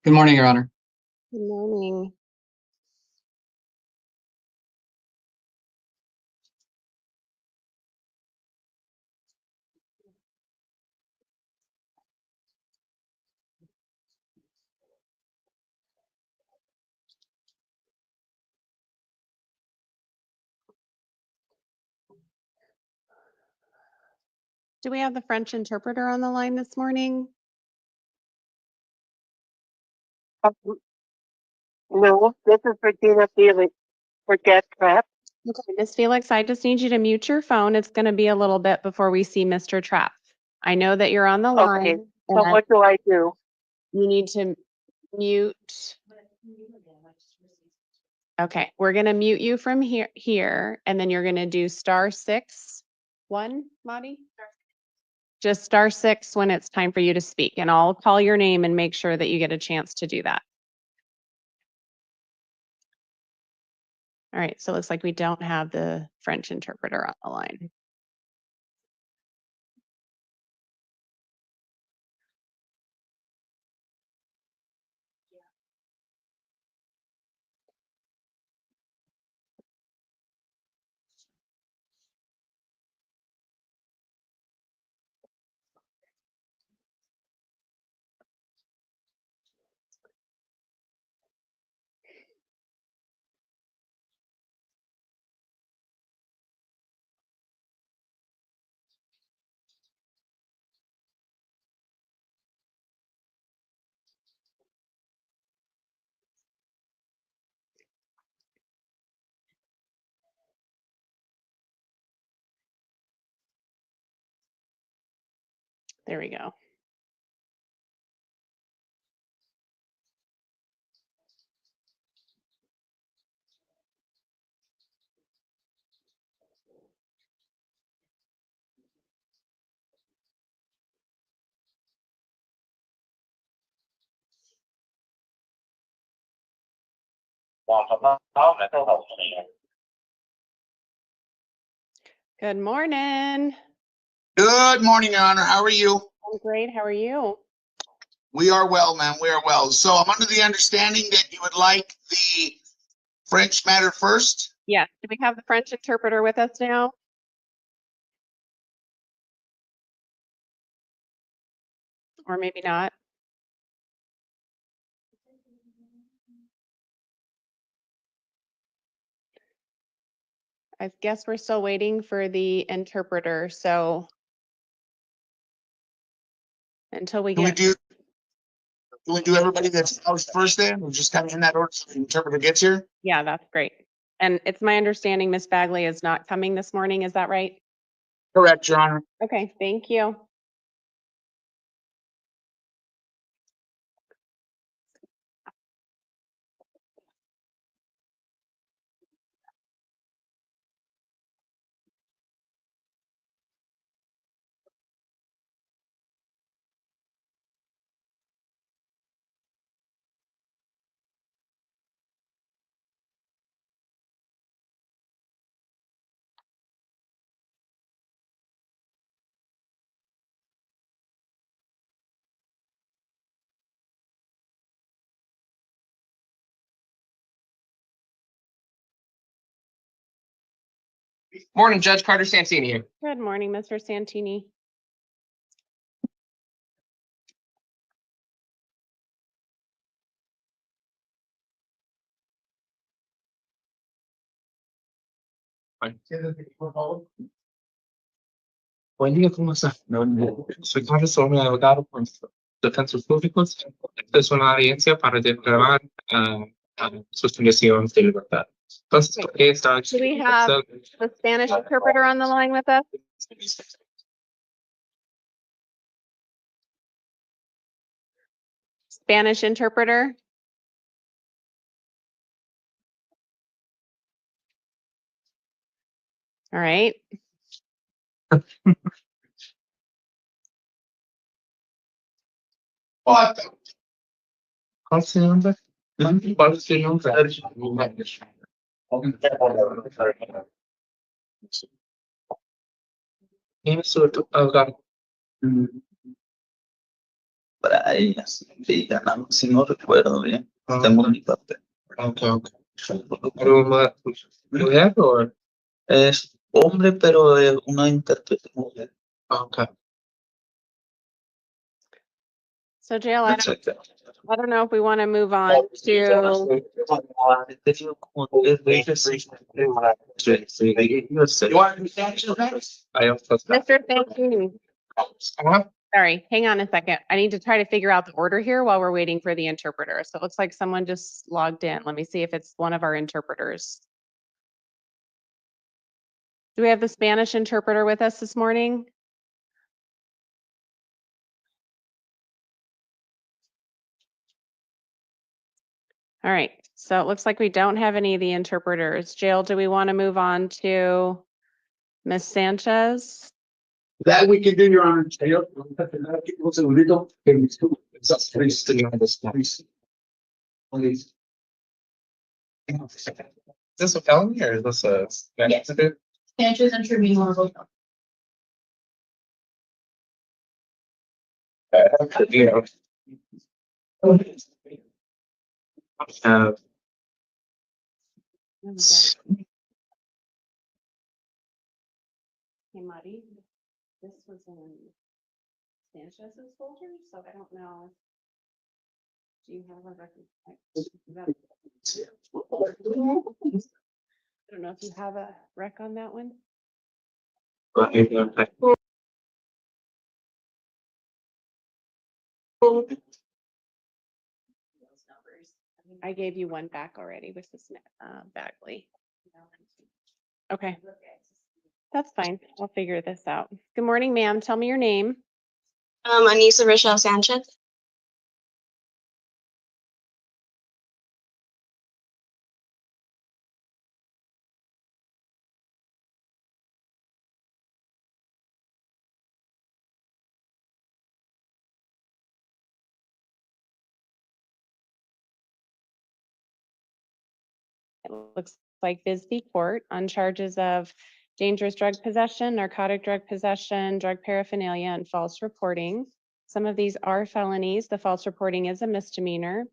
Good morning, Your Honor. Good morning. Do we have the French interpreter on the line this morning? No, this is Regina Felix for Get Trap. Okay, Ms. Felix, I just need you to mute your phone. It's going to be a little bit before we see Mr. Trapp. I know that you're on the line. Okay, so what do I do? You need to mute. Okay, we're going to mute you from here, and then you're going to do *6 1, Maddie? Just *6 when it's time for you to speak, and I'll call your name and make sure that you get a chance to do that. All right, so it looks like we don't have the French interpreter on the line. There we go. Good morning. Good morning, Your Honor. How are you? I'm great. How are you? We are well, ma'am. We are well. So I'm under the understanding that you would like the French matter first? Yes. Do we have the French interpreter with us now? Or maybe not. I guess we're still waiting for the interpreter, so until we Can we get, do everybody that's housed first then? We're just kind of in that order so the interpreter gets here? yeah, that's great. And it's my understanding Miss Bagley is not coming this morning, is that right? Correct, Your Honor. Okay, thank you. Morning, Judge Carter Santini here. Good morning, Mr. Santini. Buen día, ¿cómo está? Soy Carlos Solomon, abogado por defensores públicos. Esta es una audiencia para declarar sus condiciones de libertad. Entonces, ¿por qué está Do we have the Spanish interpreter on the line with us? Spanish interpreter? All right. ¿Cuál es su nombre? ¿Cuál es su nombre? ¿Quién es su abogado? para ellas. Sí, ganamos, si no recuerdo bien. Tengo mi papel. Okay, okay. ¿Algo más mujer or? Es hombre, pero una intérprete mujer. Okay. So jail, That's it. I don't know if we want to move on to, He tenido como 3 veces. Sí. You want to do Sanchez next? I also Mr. Thankini. Sorry, hang on a second. I need to try to figure out the order here while we're waiting for the interpreter. So it looks like someone just logged in. Let me see if it's one of our interpreters. Do we have the Spanish interpreter with us this morning? All right, so it looks like we don't have any of the interpreters. Jail, do we want to move on to Miss Sanchez? That we can do, Your Honor. Un segundito. Is this a felony or is this a? Yes. Sanchez and Travino are both. Hey, Marty, this was in Sanchez's folder, so I don't know. Do you have a record? I don't know if you have a rec on that one. I gave you one back already with this Bagley. Okay. That's fine. I'll figure this out. Good morning, ma'am. Tell me your name. Anissa Rochelle Sanchez. It looks like Bisbee Court on charges of dangerous drug possession, narcotic drug possession, drug paraphernalia, and false reporting. Some of these are felonies. The false reporting is a misdemeanor.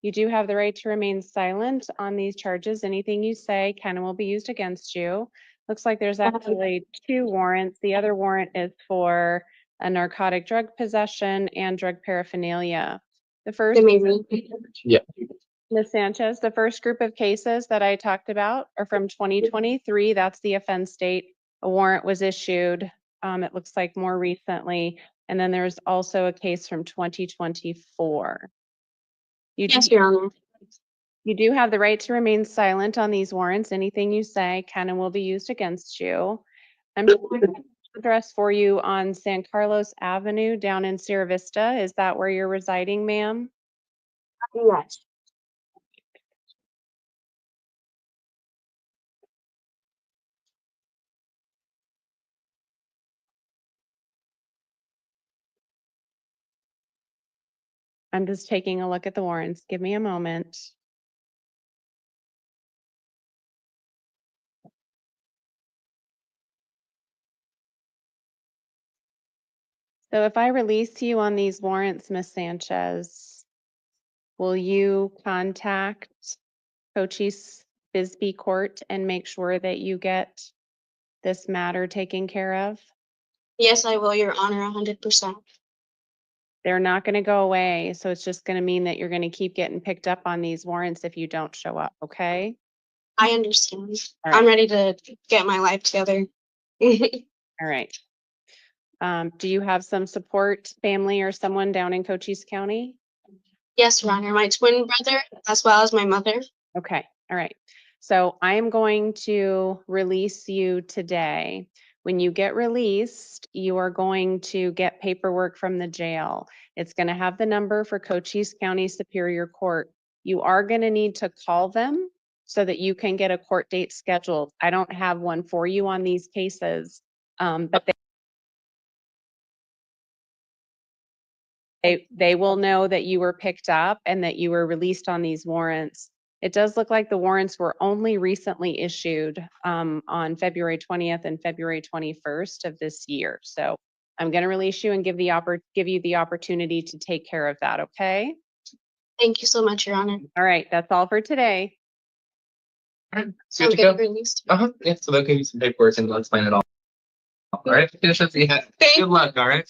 You do have the right to remain silent on these charges. Anything you say can and will be used against you. Looks like there's actually 2 warrants. The other warrant is for a narcotic drug possession and drug paraphernalia. The first. Yeah. Ms. Sanchez, the first group of cases that I talked about are from 2023. That's the offense date. A warrant was issued. It looks like more recently. And then there's also a case from 2024. Yes, Your Honor. You do have the right to remain silent on these warrants. Anything you say can and will be used against you. I'm showing an address for you on San Carlos Avenue down in Sierra Vista. Is that where you're residing, ma'am? Yes. I'm just taking a look at the warrants. Give me a moment. So if I release you on these warrants, Ms. Sanchez, will you contact Cochise Bisbee Court and make sure that you get this matter taken care of? Yes, I will, Your Honor, 100%. They're not going to go away. So it's just going to mean that you're going to keep getting picked up on these warrants if you don't show up. Okay. I understand. All I'm right. ready to get my life together. All right. Do you have some support family or someone down in Cochise County? Yes, Your Honor, my twin brother, as well as my mother. Okay. All right. So I am going to release you today. When you get released, you are going to get paperwork from the jail. It's going to have the number for Cochise County Superior Court. You are going to need to call them so that you can get a court date scheduled. I don't have one for you on these cases, but they will know that you were picked up and that you were released on these warrants. It does look like the warrants were only recently issued on February 20th and February 21st of this year. So I'm going to release you and give you the opportunity to take care of that, okay? Thank you so much, Your Honor. All right, that's all for today. Good So to get go. released. Yeah, so they'll give you some paperwork and they'll explain it all. All right. Yeah. Good luck. All right.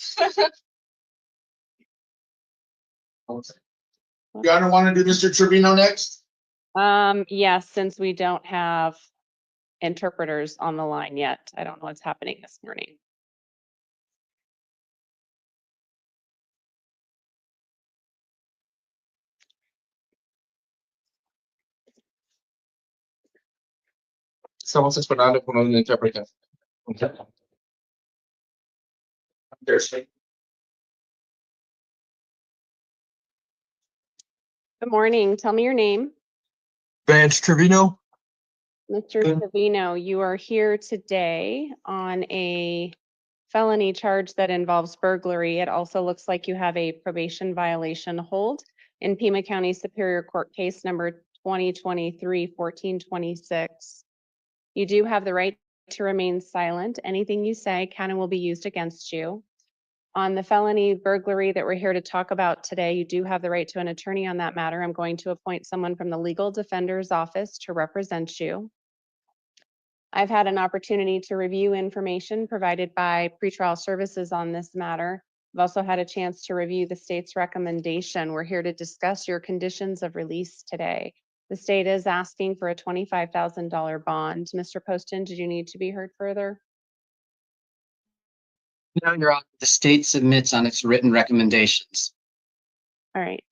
Your Honor, want to do Mr. Trevino next? Yes, since we don't have interpreters on the line yet. I don't know what's happening this morning. Estamos esperando por un intérprete. Good morning. Tell me your name. Vance Travino. Mr. Travino, you are here today on a felony charge that involves burglary. It also looks like you have a probation violation hold in Pima County Superior Court case number 2023-1426. You do have the right to remain silent. Anything you say can and will be used against you. On the felony burglary that we're here to talk about today, you do have the right to an attorney on that matter. I'm going to appoint someone from the legal defender's office to represent you. I've had an opportunity to review information provided by pretrial services on this matter. I've also had a chance to review the state's recommendation. We're here to discuss your conditions of release today. The state is asking for a $25,000 bond. Mr. Poston, did you need to be heard further? No, Your Honor, the state submits on its written recommendations. All right.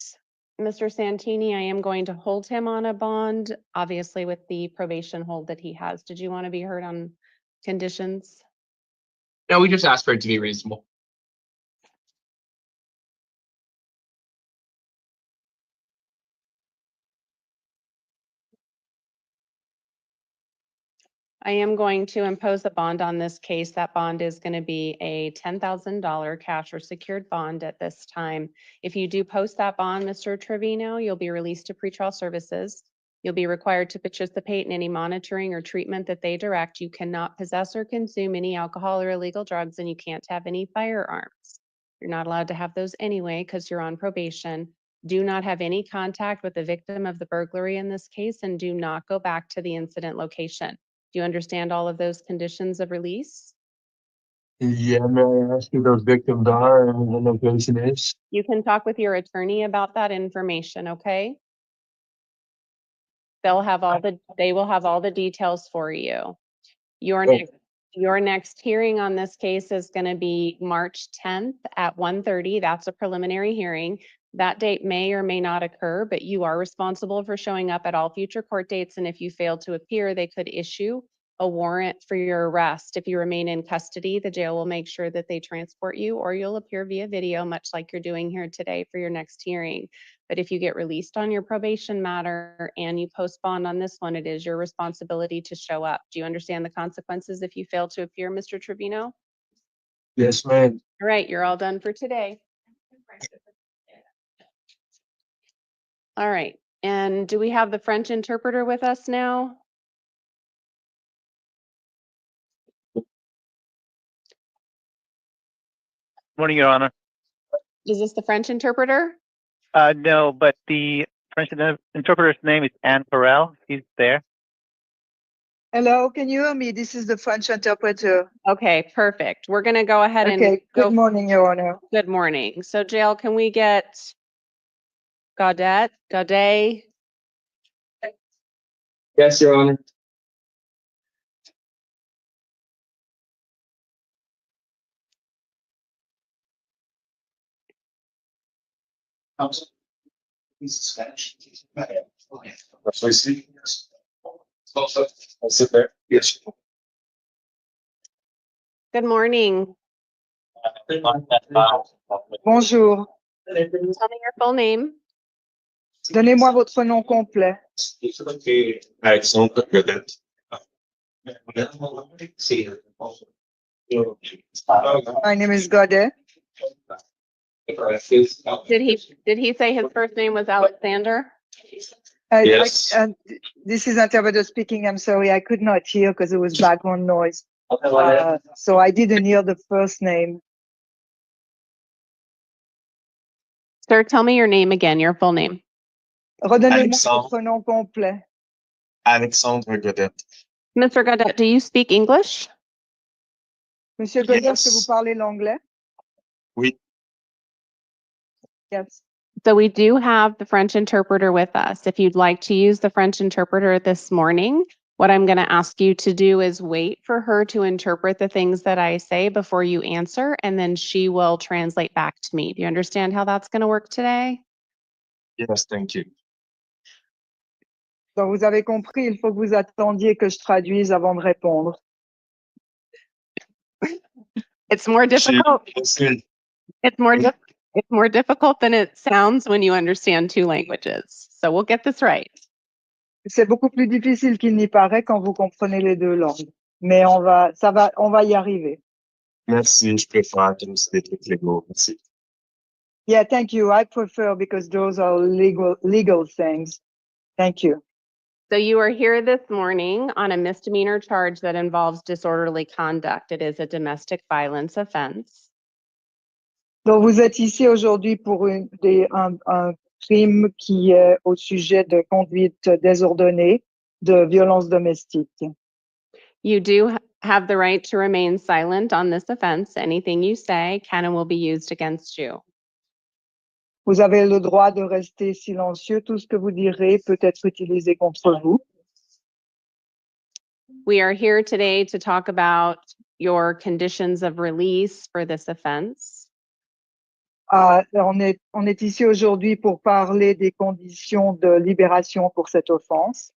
Mr. Santini, I am going to hold him on a bond, obviously with the probation hold that he has. Did you want to be heard on conditions? No, we just asked for it to be reasonable. I am going to impose a bond on this case. That bond is going to be a $10,000 cash or secured bond at this time. If you do post that bond, Mr. Trevino, you'll be released to pretrial services. You'll be required to participate in any monitoring or treatment that they direct. You cannot possess or consume any alcohol or illegal drugs, and you can't have any firearms. You're not allowed to have those anyway because you're on probation. Do not have any contact with the victim of the burglary in this case, and do not go back to the incident location. Do you understand all of those conditions of release? Yeah, may I ask who those victims are and the location is? You can talk with your attorney about that information, okay? They will have all the details for you. Your next hearing on this case is going to be March 10th at 1:30. That's a preliminary hearing. That date may or may not occur, but you are responsible for showing up at all future court dates. And if you fail to appear, they could issue a warrant for your arrest. If you remain in custody, the jail will make sure that they transport you, or you'll appear via video, much like you're doing here today for your next hearing. But if you get released on your probation matter and you post bond on this one, it is your responsibility to show up. Do you understand the consequences if you fail to appear, Mr. Trevino? Yes, ma'am. All right, you're all done for today. All right, and do we have the French interpreter with us now? Morning, Your Honor. Is this the French interpreter? No, but the French interpreter's name is Anne Corral. He's there. Hello, can you hear me? This is the French interpreter. Okay, perfect. We're going to go ahead and Okay, good morning, Your Honor. Good morning. So, jail, can we get Godet? Yes, Your Honor. He's Spanish. That's what I see. Yes. I'll sit there. Yes. Good morning. Bonjour. Tell me your full name. Donnez-moi votre nom complet. Alexandre Godet. My name is Godet. Did he say his first name was Alexander? Yes. This is interpreter speaking. I'm sorry, I could not hear because it was background noise. So I didn't hear the first name. Sir, tell me your name again, your full name. Redonnez-moi Alexandre. votre nom complet. Alexandre Godet. Mr. Godet, do you speak English? Monsieur Godet, Yes. est-ce que vous parlez l'anglais? Oui. Yes. So we do have the French interpreter with us. If you'd like to use the French interpreter this morning, what I'm going to ask you to do is wait for her to interpret the things that I say before you answer, and then she will translate back to me. Do you understand how that's going to work today? Yes, thank you. Donc, vous avez compris, il faut que vous attendiez que je traduise avant de répondre. It's more difficult. Merci. It's more difficult than it sounds when you understand two languages. So we'll get this right. C'est beaucoup plus difficile qu'il n'y paraît quand vous comprenez les deux langues. Mais on va y arriver. Merci, je préfère comme c'est des trucs légaux. Merci. Yeah, thank you. I prefer because those are legal things. Thank you. So you are here this morning on a misdemeanor charge that involves disorderly conduct. It is a domestic violence offense. Donc, vous êtes ici aujourd'hui pour un crime qui est au sujet de conduite désordonnée, de violence domestique. You do have the right to remain silent on this offense. Anything you say can and will be used against you. Vous avez le droit de rester silencieux. Tout ce que vous direz peut être utilisé contre vous. We are here today to talk about your conditions of release for this offense. On est ici aujourd'hui pour parler des conditions de libération pour cette offense.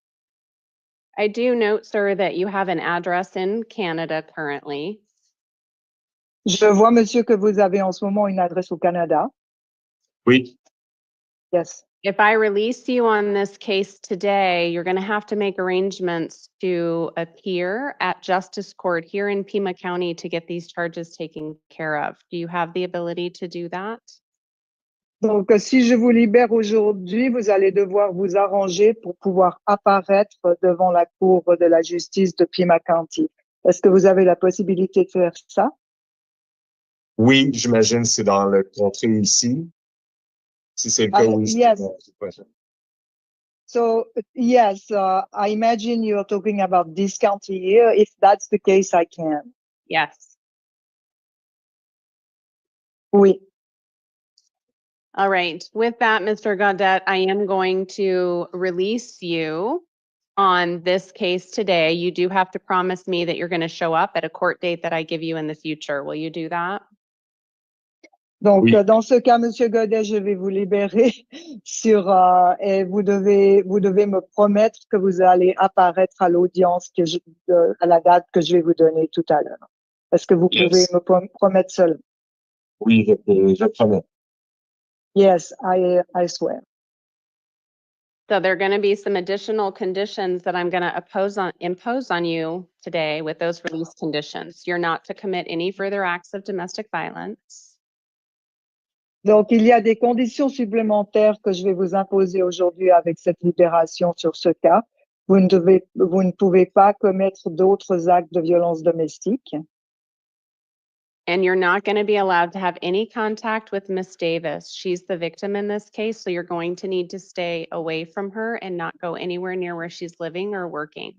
I do note, sir, that you have an address in Canada currently. Je vois, monsieur, que vous avez en ce moment une adresse au Canada. Oui. Yes. If I release you on this case today, you're going to have to make arrangements to appear at Justice Court here in Pima County to get these charges taken care of. Do you have the ability to do that? Donc, si je vous libère aujourd'hui, vous allez devoir vous arranger pour pouvoir apparaître devant la Cour de la justice de Pima County. Est-ce que vous avez la possibilité de faire ça? Oui, j'imagine c'est dans le comté ici. Si c'est le cas, oui. Yes. So, yes, I imagine you're talking about this county here. If that's the case, I can. Yes. Oui. All right. With that, Mr. Godet, I am going to release you on this case today. You do have to promise me that you're going to show up at a court date that I give you in the future. Will you do that? Donc, Oui. dans ce cas, Monsieur Godet, je vais vous libérer et vous devez me promettre que vous allez apparaître à l'audience à la date que je vais vous donner tout à l'heure. Est-ce que vous pouvez me promettre cela? Oui, je promets. Yes, I swear. So there are going to be some additional conditions that I'm going to impose on you today with those release conditions. You're not to commit any further acts of domestic violence. Donc, il y a des conditions supplémentaires que je vais vous imposer aujourd'hui avec cette libération sur ce cas. Vous ne pouvez pas commettre d'autres actes de violence domestique. And you're not going to be allowed to have any contact with Miss Davis. She's the victim in this case, so you're going to need to stay away from her and not go anywhere near where she's living or working.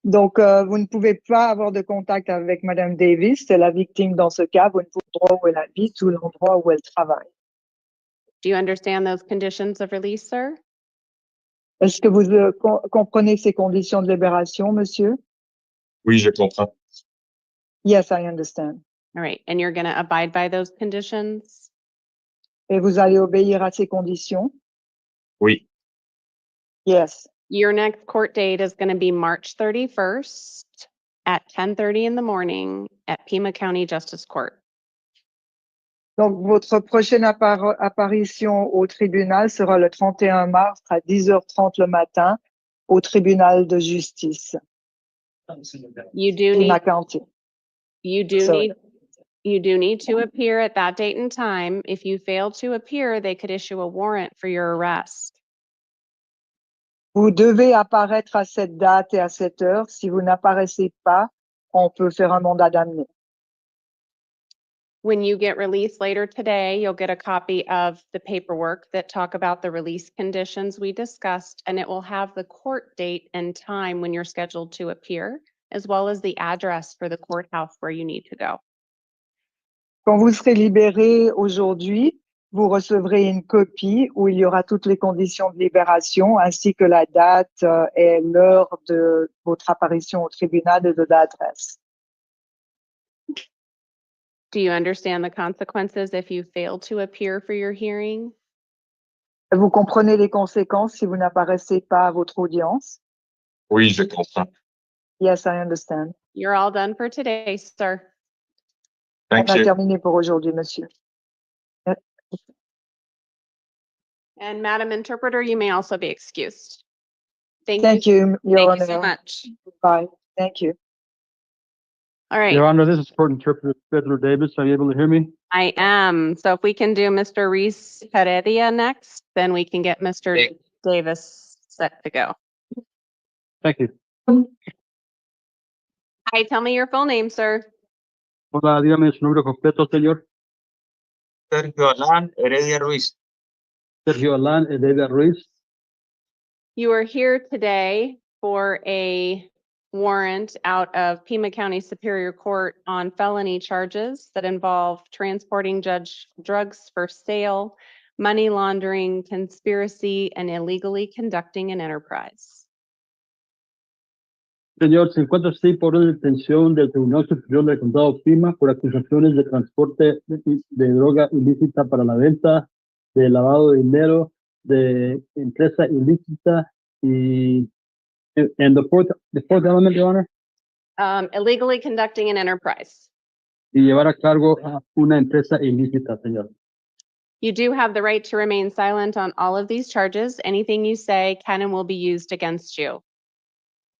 Donc, vous ne pouvez pas avoir de contact avec Madame Davis, c'est la victime dans ce cas. Vous ne pouvez pas où elle habite ou l'endroit où elle travaille. Do you understand those conditions of release, sir? Est-ce que vous comprenez ces conditions de libération, monsieur? Oui, je comprends. Yes, I understand. All right, and you're going to abide by those conditions? Et vous allez obéir à ces conditions? Oui. Yes. Your next court date is going to be March 31st at 10:30 in the morning at Pima County Justice Court. Donc, votre prochaine apparition au tribunal sera le 31 mars à 10h30 le matin au tribunal de justice. You do Pima County. You do need to appear at that date and time. If you fail to appear, they could issue a warrant for your arrest. Vous devez apparaître à cette date et à cette heure. Si vous n'apparaissez pas, on peut faire un mandat d'amener. When you get released later today, you'll get a copy of the paperwork that talk about the release conditions we discussed, and it will have the court date and time when you're scheduled to appear, as well as the address for the courthouse where you need to go. Quand vous serez libéré aujourd'hui, vous recevrez une copie où il y aura toutes les conditions de libération ainsi que la date et l'heure de votre apparition au tribunal et de l'adresse. Do you understand the consequences if you fail to appear for your hearing? Vous comprenez les conséquences si vous n'apparaissez pas à votre audience? Oui, je comprends. Yes, I understand. You're all done for today, sir. On Thank a you. terminé pour aujourd'hui, monsieur. And Madam Interpreter, you may also be excused. Thank you, Your Thank you so Honor. much. Bye. Thank you. All right. Your Honor, this is Court Interpreter Fiddler Davis. Are you able to hear me? I am. So if we can do Mr. Rees Pia next, then we can get Mr. Hey. Davis set to go. Thank you. Hi, tell me your full name, sir. Hola, dígame su nombre completo, señor. Sergio Alan Heredia Ruiz. Sergio Alan Heredia Ruiz. You are here today for a warrant out of Pima County Superior Court on felony charges that involve transporting drugs for sale, money laundering, conspiracy, and illegally conducting an enterprise. Señor, se encuentra así por una detención del Tribunal Superior del Condado Pima por acusaciones de transporte de droga ilícita para la venta, de lavado de dinero, de empresa ilícita y and the fourth element, Your Honor, Illegally conducting an enterprise. y llevar a cargo a una empresa ilícita, señor. You do have the right to remain silent on all of these charges. Anything you say can and will be used against you.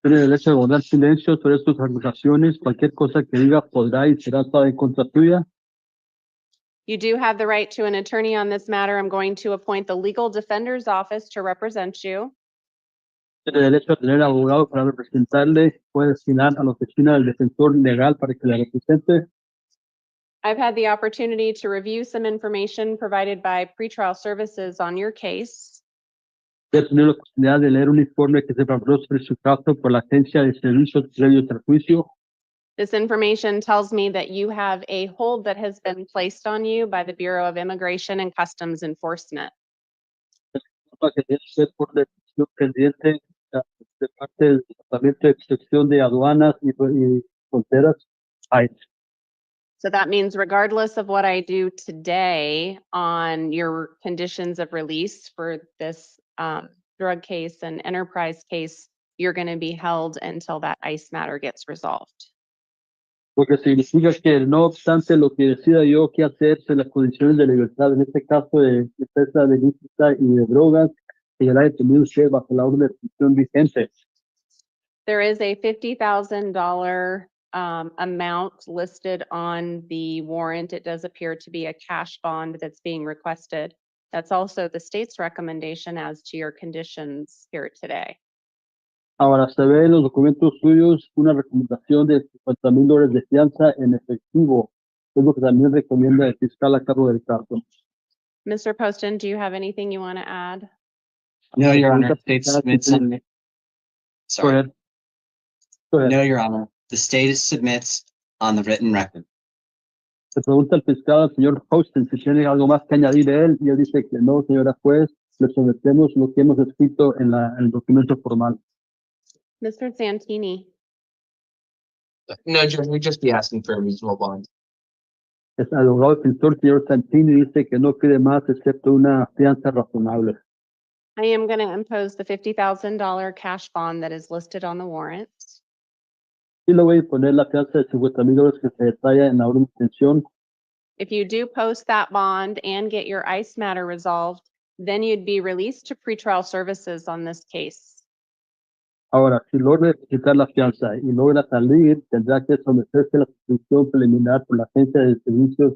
Tiene derecho a guardar silencio sobre sus acusaciones. Cualquier cosa que diga podrá y será usada en contra tuya. You do have the right to an attorney on this matter. I'm going to appoint the Legal Defender's Office to represent you. Tiene derecho a tener abogado para representarle. Puede asignar a la oficina del defensor legal para que la represente. I've had the opportunity to review some information provided by pretrial services on your case. He tenido la oportunidad de leer un informe que se preparó sobre su caso por la Agencia de Servicios Previos al Juicio. This information tells me that you have a hold that has been placed on you by the Bureau of Immigration and Customs Enforcement. Que tiene usted por detención pendiente de parte del Departamento de Inspección de Aduanas y Fronteras. So that means regardless of what I do today on your conditions of release for this drug case and enterprise case, you're going to be held until that ICE matter gets resolved. Porque significa que no obstante lo que decida yo qué hacer en las condiciones de libertad, en este caso de empresa ilícita y de drogas, quedará detenido usted bajo la orden de detención vigente. There is a $50,000 amount listed on the warrant. It does appear to be a cash bond that's being requested. That's also the state's recommendation as to your conditions here today. Ahora se ve en los documentos suyos una recomendación de $50,000 de fianza en efectivo. Es lo que también recomienda el fiscal a cargo del caso. Mr. Poston, do you have anything you want to add? No, Your Honor. State submits on. Go Sorry. ahead. Go ahead. No, Your Honor. The state submits on the written record. Se pregunta el fiscal al señor Poston si tiene algo más que añadir de él y él dice que no, señora juez, le sometemos lo que hemos escrito en el documento formal. Mr. Santini. No, Judge, we'd just be asking for a reasonable bond. El abogado defensor, señor Santini, dice que no pide más excepto una fianza razonable. I am going to impose the $50,000 cash bond that is listed on the warrant. Y le voy a poner la fianza de $50,000 que se detalla en la orden de detención. If you do post that bond and get your ICE matter resolved, then you'd be released to pretrial services on this case. Ahora, si logra quitar la fianza y logra salir, tendrá que someterse a la suspensión preliminar por la Agencia de Servicios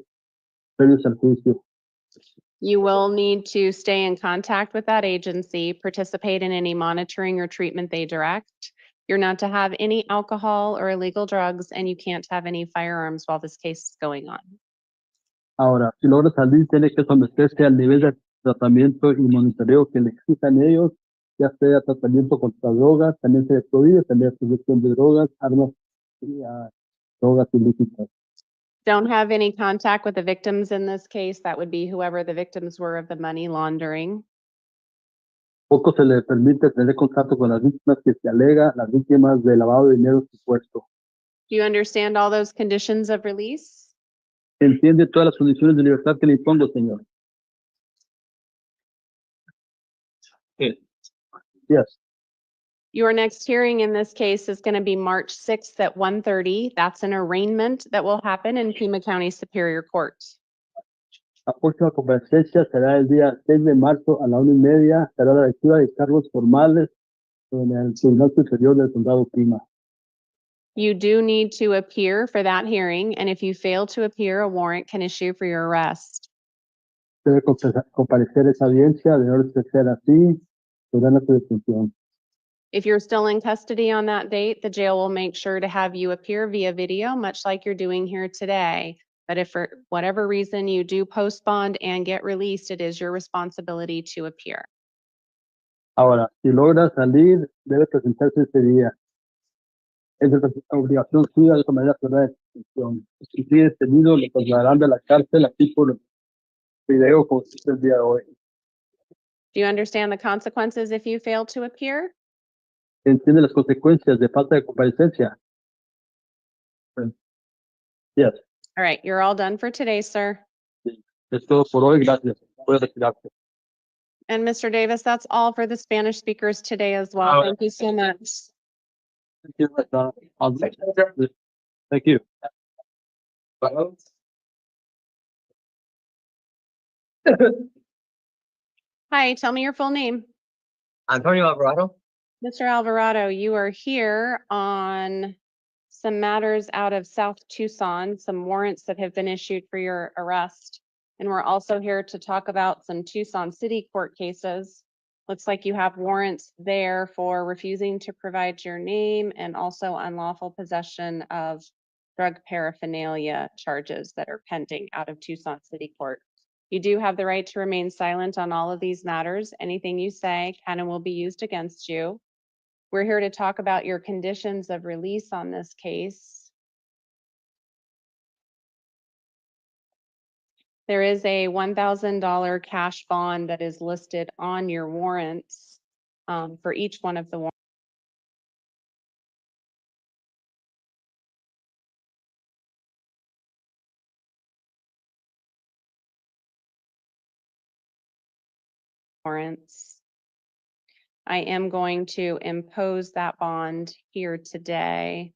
Previos al Juicio. You will need to stay in contact with that agency, participate in any monitoring or treatment they direct. You're not to have any alcohol or illegal drugs, and you can't have any firearms while this case is going on. Ahora, si logra salir, tiene que someterse al nivel de tratamiento y monitoreo que le exijan ellos, ya sea tratamiento contra drogas, también se le prohíbe tener posesión de drogas, armas y drogas ilícitas. Don't have any contact with the victims in this case. That would be whoever the victims were of the money laundering. Poco se le permite tener contacto con las víctimas que se alega, las víctimas de lavado de dinero supuesto. Do you understand all those conditions of release? ¿Entiende todas las condiciones de libertad que le impongo, señor? Yes. Your next hearing in this case is going to be March 6th at 1:30. That's an arraignment that will happen in Pima County Superior Court. La próxima comparecencia será el día 6 de marzo a la 1:30. Será la lectura de cargos formales en el Tribunal Superior del Condado Pima. You do need to appear for that hearing, and if you fail to appear, a warrant can issue for your arrest. Debe comparecer esa audiencia, de no ser así, ordena su detención. If you're still in custody on that date, the jail will make sure to have you appear via video, much like you're doing here today. But if for whatever reason you do post bond and get released, it is your responsibility to appear. Ahora, si logra salir, debe presentarse ese día. Es de obligación suya de esa manera cerrar la detención. Si sigue detenido, lo trasladarán de la cárcel aquí por video como se hizo el día de hoy. Do you understand the consequences if you fail to appear? ¿Entiende las consecuencias de falta de comparecencia? Yes. All right, you're all done for today, sir. Es todo por hoy. Gracias. Puede retirarse. And Mr. Davis, that's all for the Spanish speakers today as well. Thank you so much. Thank you. Thank you. Hi, tell me your full name. Antonio Alvarado. Mr. Alvarado, you are here on some matters out of South Tucson, some warrants that have been issued for your arrest. And we're also here to talk about some Tucson City Court cases. Looks like you have warrants there for refusing to provide your name and also unlawful possession of drug paraphernalia charges that are pending out of Tucson City Court. You do have the right to remain silent on all of these matters. Anything you say can and will be used against you. We're here to talk about your conditions of release on this case. There is a $1,000 cash bond that is listed on your warrants for each one of the warrants. I am going to impose that bond here today.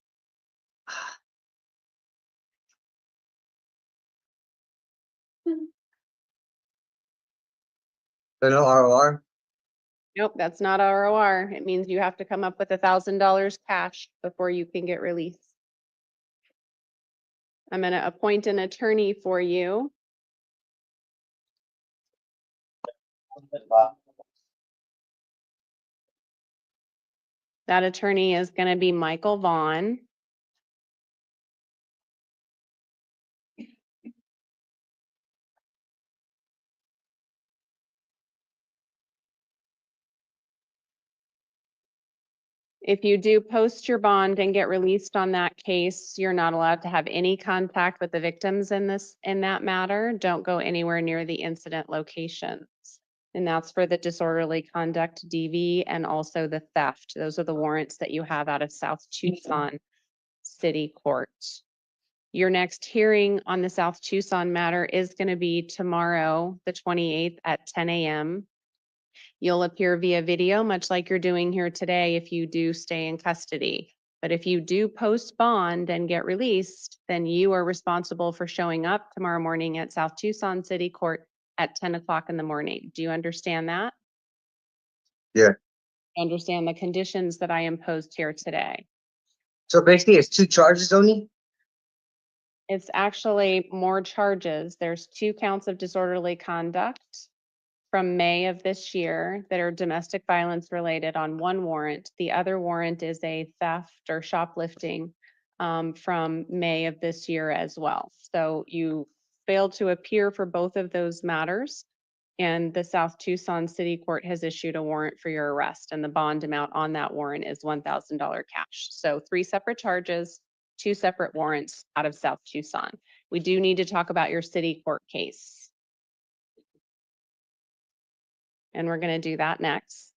No ROR. Nope, that's not ROR. It means you have to come up with $1,000 cash before you can get released. I'm going to appoint an attorney for you. That attorney is going to be Michael Vaughn. If you do post your bond and get released on that case, you're not allowed to have any contact with the victims in that matter. Don't go anywhere near the incident locations. And that's for the disorderly conduct DV and also the theft. Those are the warrants that you have out of South Tucson City Court. Your next hearing on the South Tucson matter is going to be tomorrow, the 28th at 10 a.m. You'll appear via video, much like you're doing here today if you do stay in custody. But if you do post bond and get released, then you are responsible for showing up tomorrow morning at South Tucson City Court at 10 o'clock in the morning. Do you understand that? Yeah. Understand the conditions that I imposed here today? So basically it's 2 charges only? It's actually more charges. There's 2 counts of disorderly conduct from May of this year that are domestic violence related on one warrant. The other warrant is a theft or shoplifting from May of this year as well. So you failed to appear for both of those matters. And the South Tucson City Court has issued a warrant for your arrest, and the bond amount on that warrant is $1,000 cash. So 3 separate charges, 2 separate warrants out of South Tucson. We do need to talk about your city court case. And we're going to do that next.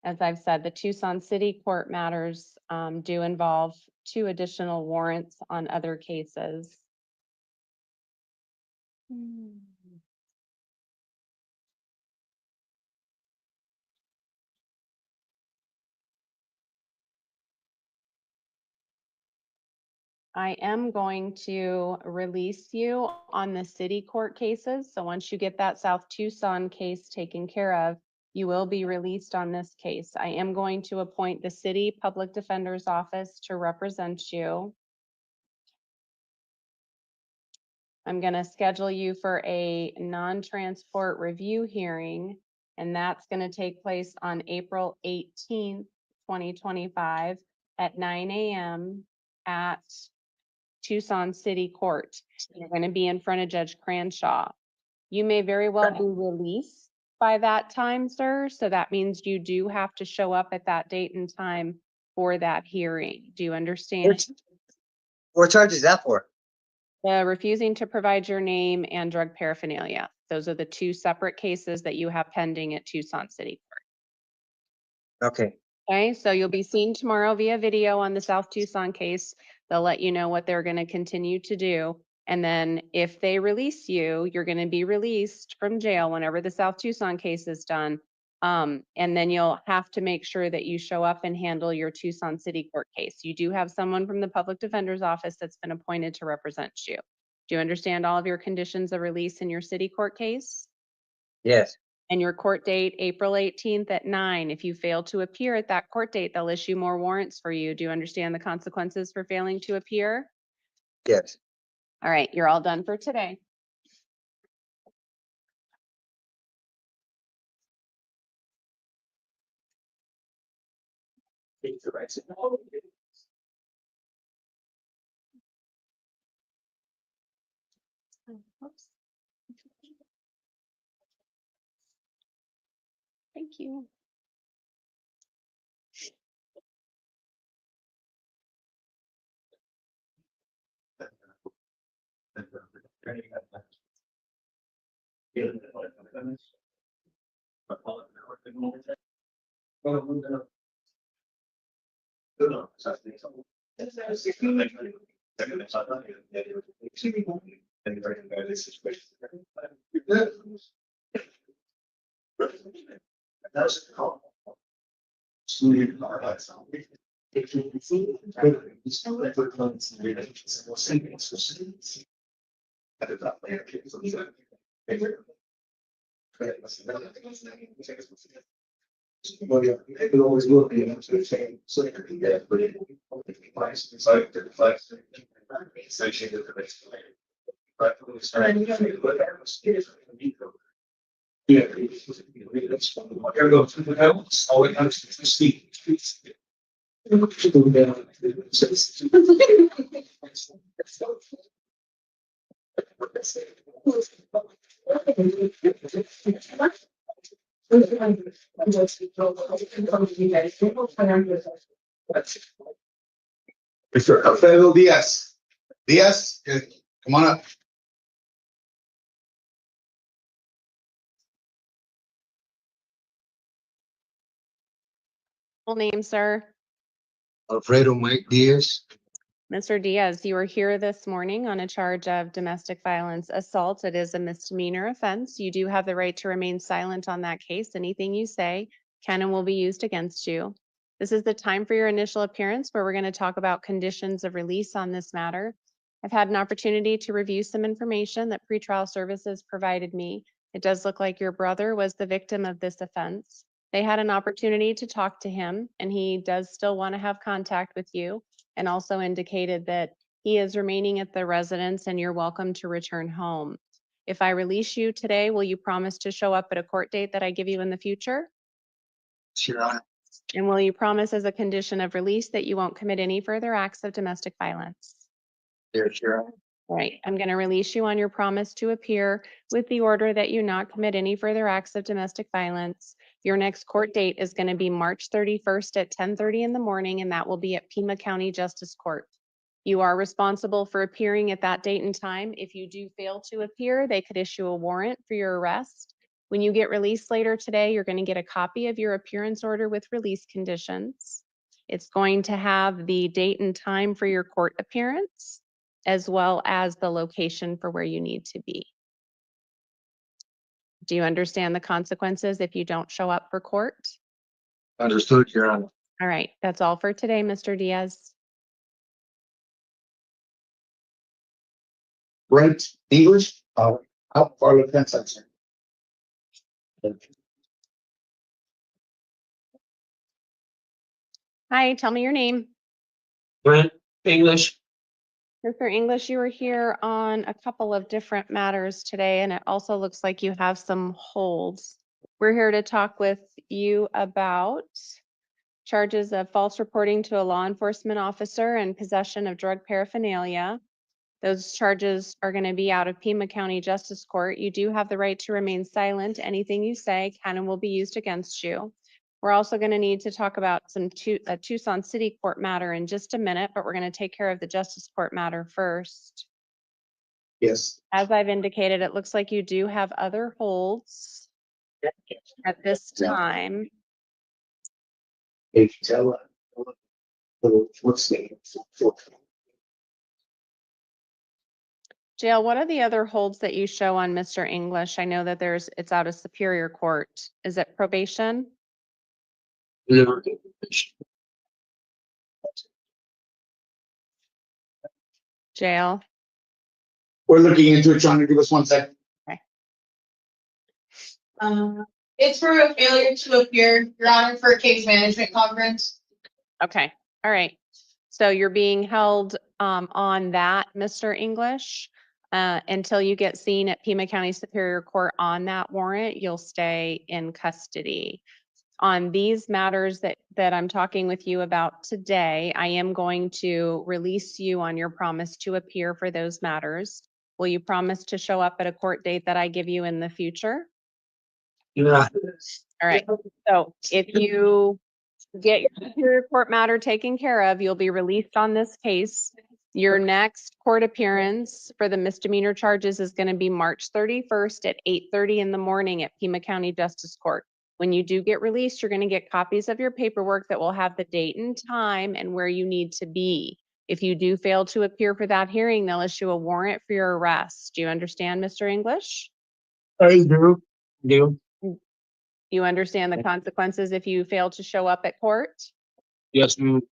As I've said, the Tucson City Court matters do involve 2 additional warrants on other cases. I am going to release you on the city court cases. So once you get that South Tucson case taken care of, you will be released on this case. I am going to appoint the city public defender's office to represent you. I'm going to schedule you for a non-transport review hearing, and that's going to take place on April 18th, 2025 at 9 a.m. at Tucson City Court. You're going to be in front of Judge Cranshaw. You may very well be released by that time, sir. So that means you do have to show up at that date and time for that hearing. Do you understand? What charge is that for? Refusing to provide your name and drug paraphernalia. Those are the 2 separate cases that you have pending at Tucson City Court. Okay. Okay, so you'll be seen tomorrow via video on the South Tucson case. They'll let you know what they're going to continue to do. And then if they release you, you're going to be released from jail whenever the South Tucson case is done. And then you'll have to make sure that you show up and handle your Tucson City Court case. You do have someone from the public defender's office that's been appointed to represent you. Do you understand all of your conditions of release in your city court case? Yes. And your court date, April 18th at 9. If you fail to appear at that court date, they'll issue more warrants for you. Do you understand the consequences for failing to appear? Yes. All right, you're all done for today. Oops. Thank you. Mr. Alfredo Diaz. Diaz, come on up. Full name, sir. Alfredo Mike Diaz. Mr. Diaz, you are here this morning on a charge of domestic violence assault. It is a misdemeanor offense. You do have the right to remain silent on that case. Anything you say can and will be used against you. This is the time for your initial appearance where we're going to talk about conditions of release on this matter. I've had an opportunity to review some information that pretrial services provided me. It does look like your brother was the victim of this offense. They had an opportunity to talk to him, and he does still want to have contact with you, and also indicated that he is remaining at the residence and you're welcome to return home. If I release you today, will you promise to show up at a court date that I give you in the future? Your Honor. And will you promise as a condition of release that you won't commit any further acts of domestic violence? Yes, Your Honor. Right. I'm going to release you on your promise to appear with the order that you not commit any further acts of domestic violence. Your next court date is going to be March 31st at 10:30 in the morning, and that will be at Pima County Justice Court. You are responsible for appearing at that date and time. If you do fail to appear, they could issue a warrant for your arrest. When you get released later today, you're going to get a copy of your appearance order with release conditions. It's going to have the date and time for your court appearance, as well as the location for where you need to be. Do you understand the consequences if you don't show up for court? Understood, Your Honor. All right, that's all for today, Mr. Diaz. Brent English, out for the defense section. Hi, tell me your name. Brent English. Mr. English, you were here on a couple of different matters today, and it also looks like you have some holds. We're here to talk with you about charges of false reporting to a law enforcement officer and possession of drug paraphernalia. Those charges are going to be out of Pima County Justice Court. You do have the right to remain silent. Anything you say can and will be used against you. We're also going to need to talk about a Tucson City Court matter in just a minute, but we're going to take care of the Justice Court matter first. Yes. As I've indicated, it looks like you do have other holds at this time. If you tell what's the Jail, what are the other holds that you show on Mr. English? I know that it's out of Superior Court. Is it probation? Jail. We're looking into it, trying to give us 1 second. Okay. It's for a failure to appear, Your Honor, for a case management conference. Okay. All right. So you're being held on that, Mr. English, until you get seen at Pima County Superior Court on that warrant. You'll stay in custody. On these matters that I'm talking with you about today, I am going to release you on your promise to appear for those matters. Will you promise to show up at a court date that I give you in the future? Yeah. All right. So if you get your Superior Court matter taken care of, you'll be released on this case. Your next court appearance for the misdemeanor charges is going to be March 31st at 8:30 in the morning at Pima County Justice Court. When you do get released, you're going to get copies of your paperwork that will have the date and time and where you need to be. If you do fail to appear for that hearing, they'll issue a warrant for your arrest. Do you understand, Mr. English? I do. You understand the consequences if you fail to show up at court? Yes, ma'am.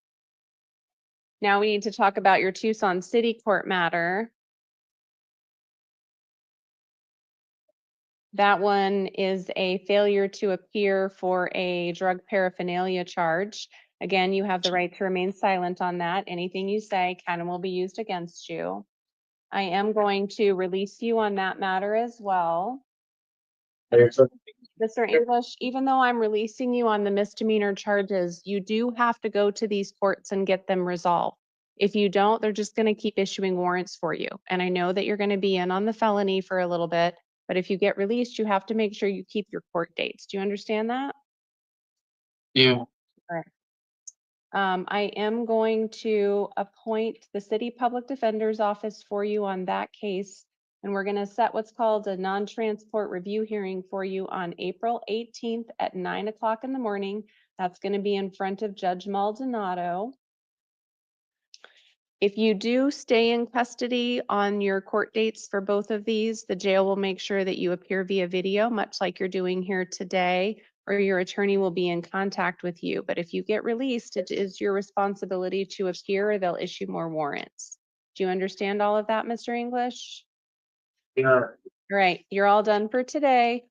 Now we need to talk about your Tucson City Court matter. That one is a failure to appear for a drug paraphernalia charge. Again, you have the right to remain silent on that. Anything you say can and will be used against you. I am going to release you on that matter as well. Mr. English, even though I'm releasing you on the misdemeanor charges, you do have to go to these courts and get them resolved. If you don't, they're just going to keep issuing warrants for you. And I know that you're going to be in on the felony for a little bit, but if you get released, you have to make sure you keep your court dates. Do you understand that? Yeah. All right. I am going to appoint the City Public Defender's Office for you on that case. And we're going to set what's called a non-transport review hearing for you on April 18th at 9 o'clock in the morning. That's going to be in front of Judge Maldonado. If you do stay in custody on your court dates for both of these, the jail will make sure that you appear via video, much like you're doing here today, or your attorney will be in contact with you. But if you get released, it is your responsibility to appear or they'll issue more warrants. Do you understand all of that, Mr. English? Yeah. All right, you're all done for today.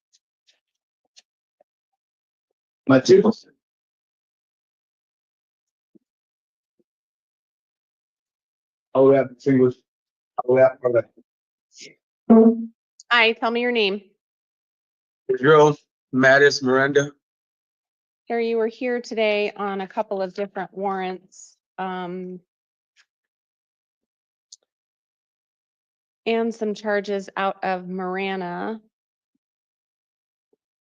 Mattis. Oh, yeah, fingers. Oh, yeah, okay. Hi, tell me your name. Girls, Mattis Miranda. Sir, you were here today on a couple of different warrants. And some charges out of Marana.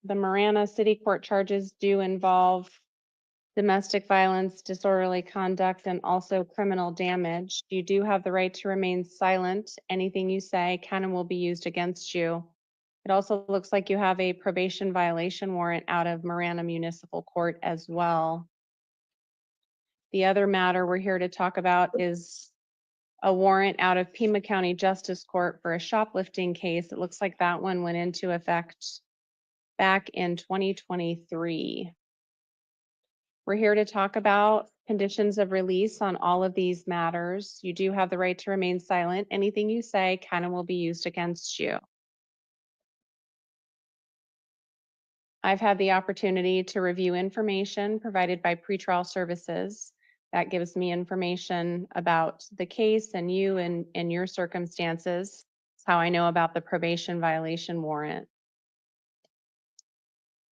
The Marana City Court charges do involve domestic violence, disorderly conduct, and also criminal damage. You do have the right to remain silent. Anything you say can and will be used against you. It also looks like you have a probation violation warrant out of Marana Municipal Court as well. The other matter we're here to talk about is a warrant out of Pima County Justice Court for a shoplifting case. It looks like that one went into effect back in 2023. We're here to talk about conditions of release on all of these matters. You do have the right to remain silent. Anything you say can and will be used against you. I've had the opportunity to review information provided by pretrial services. That gives me information about the case and you and your circumstances. It's how I know about the probation violation warrant.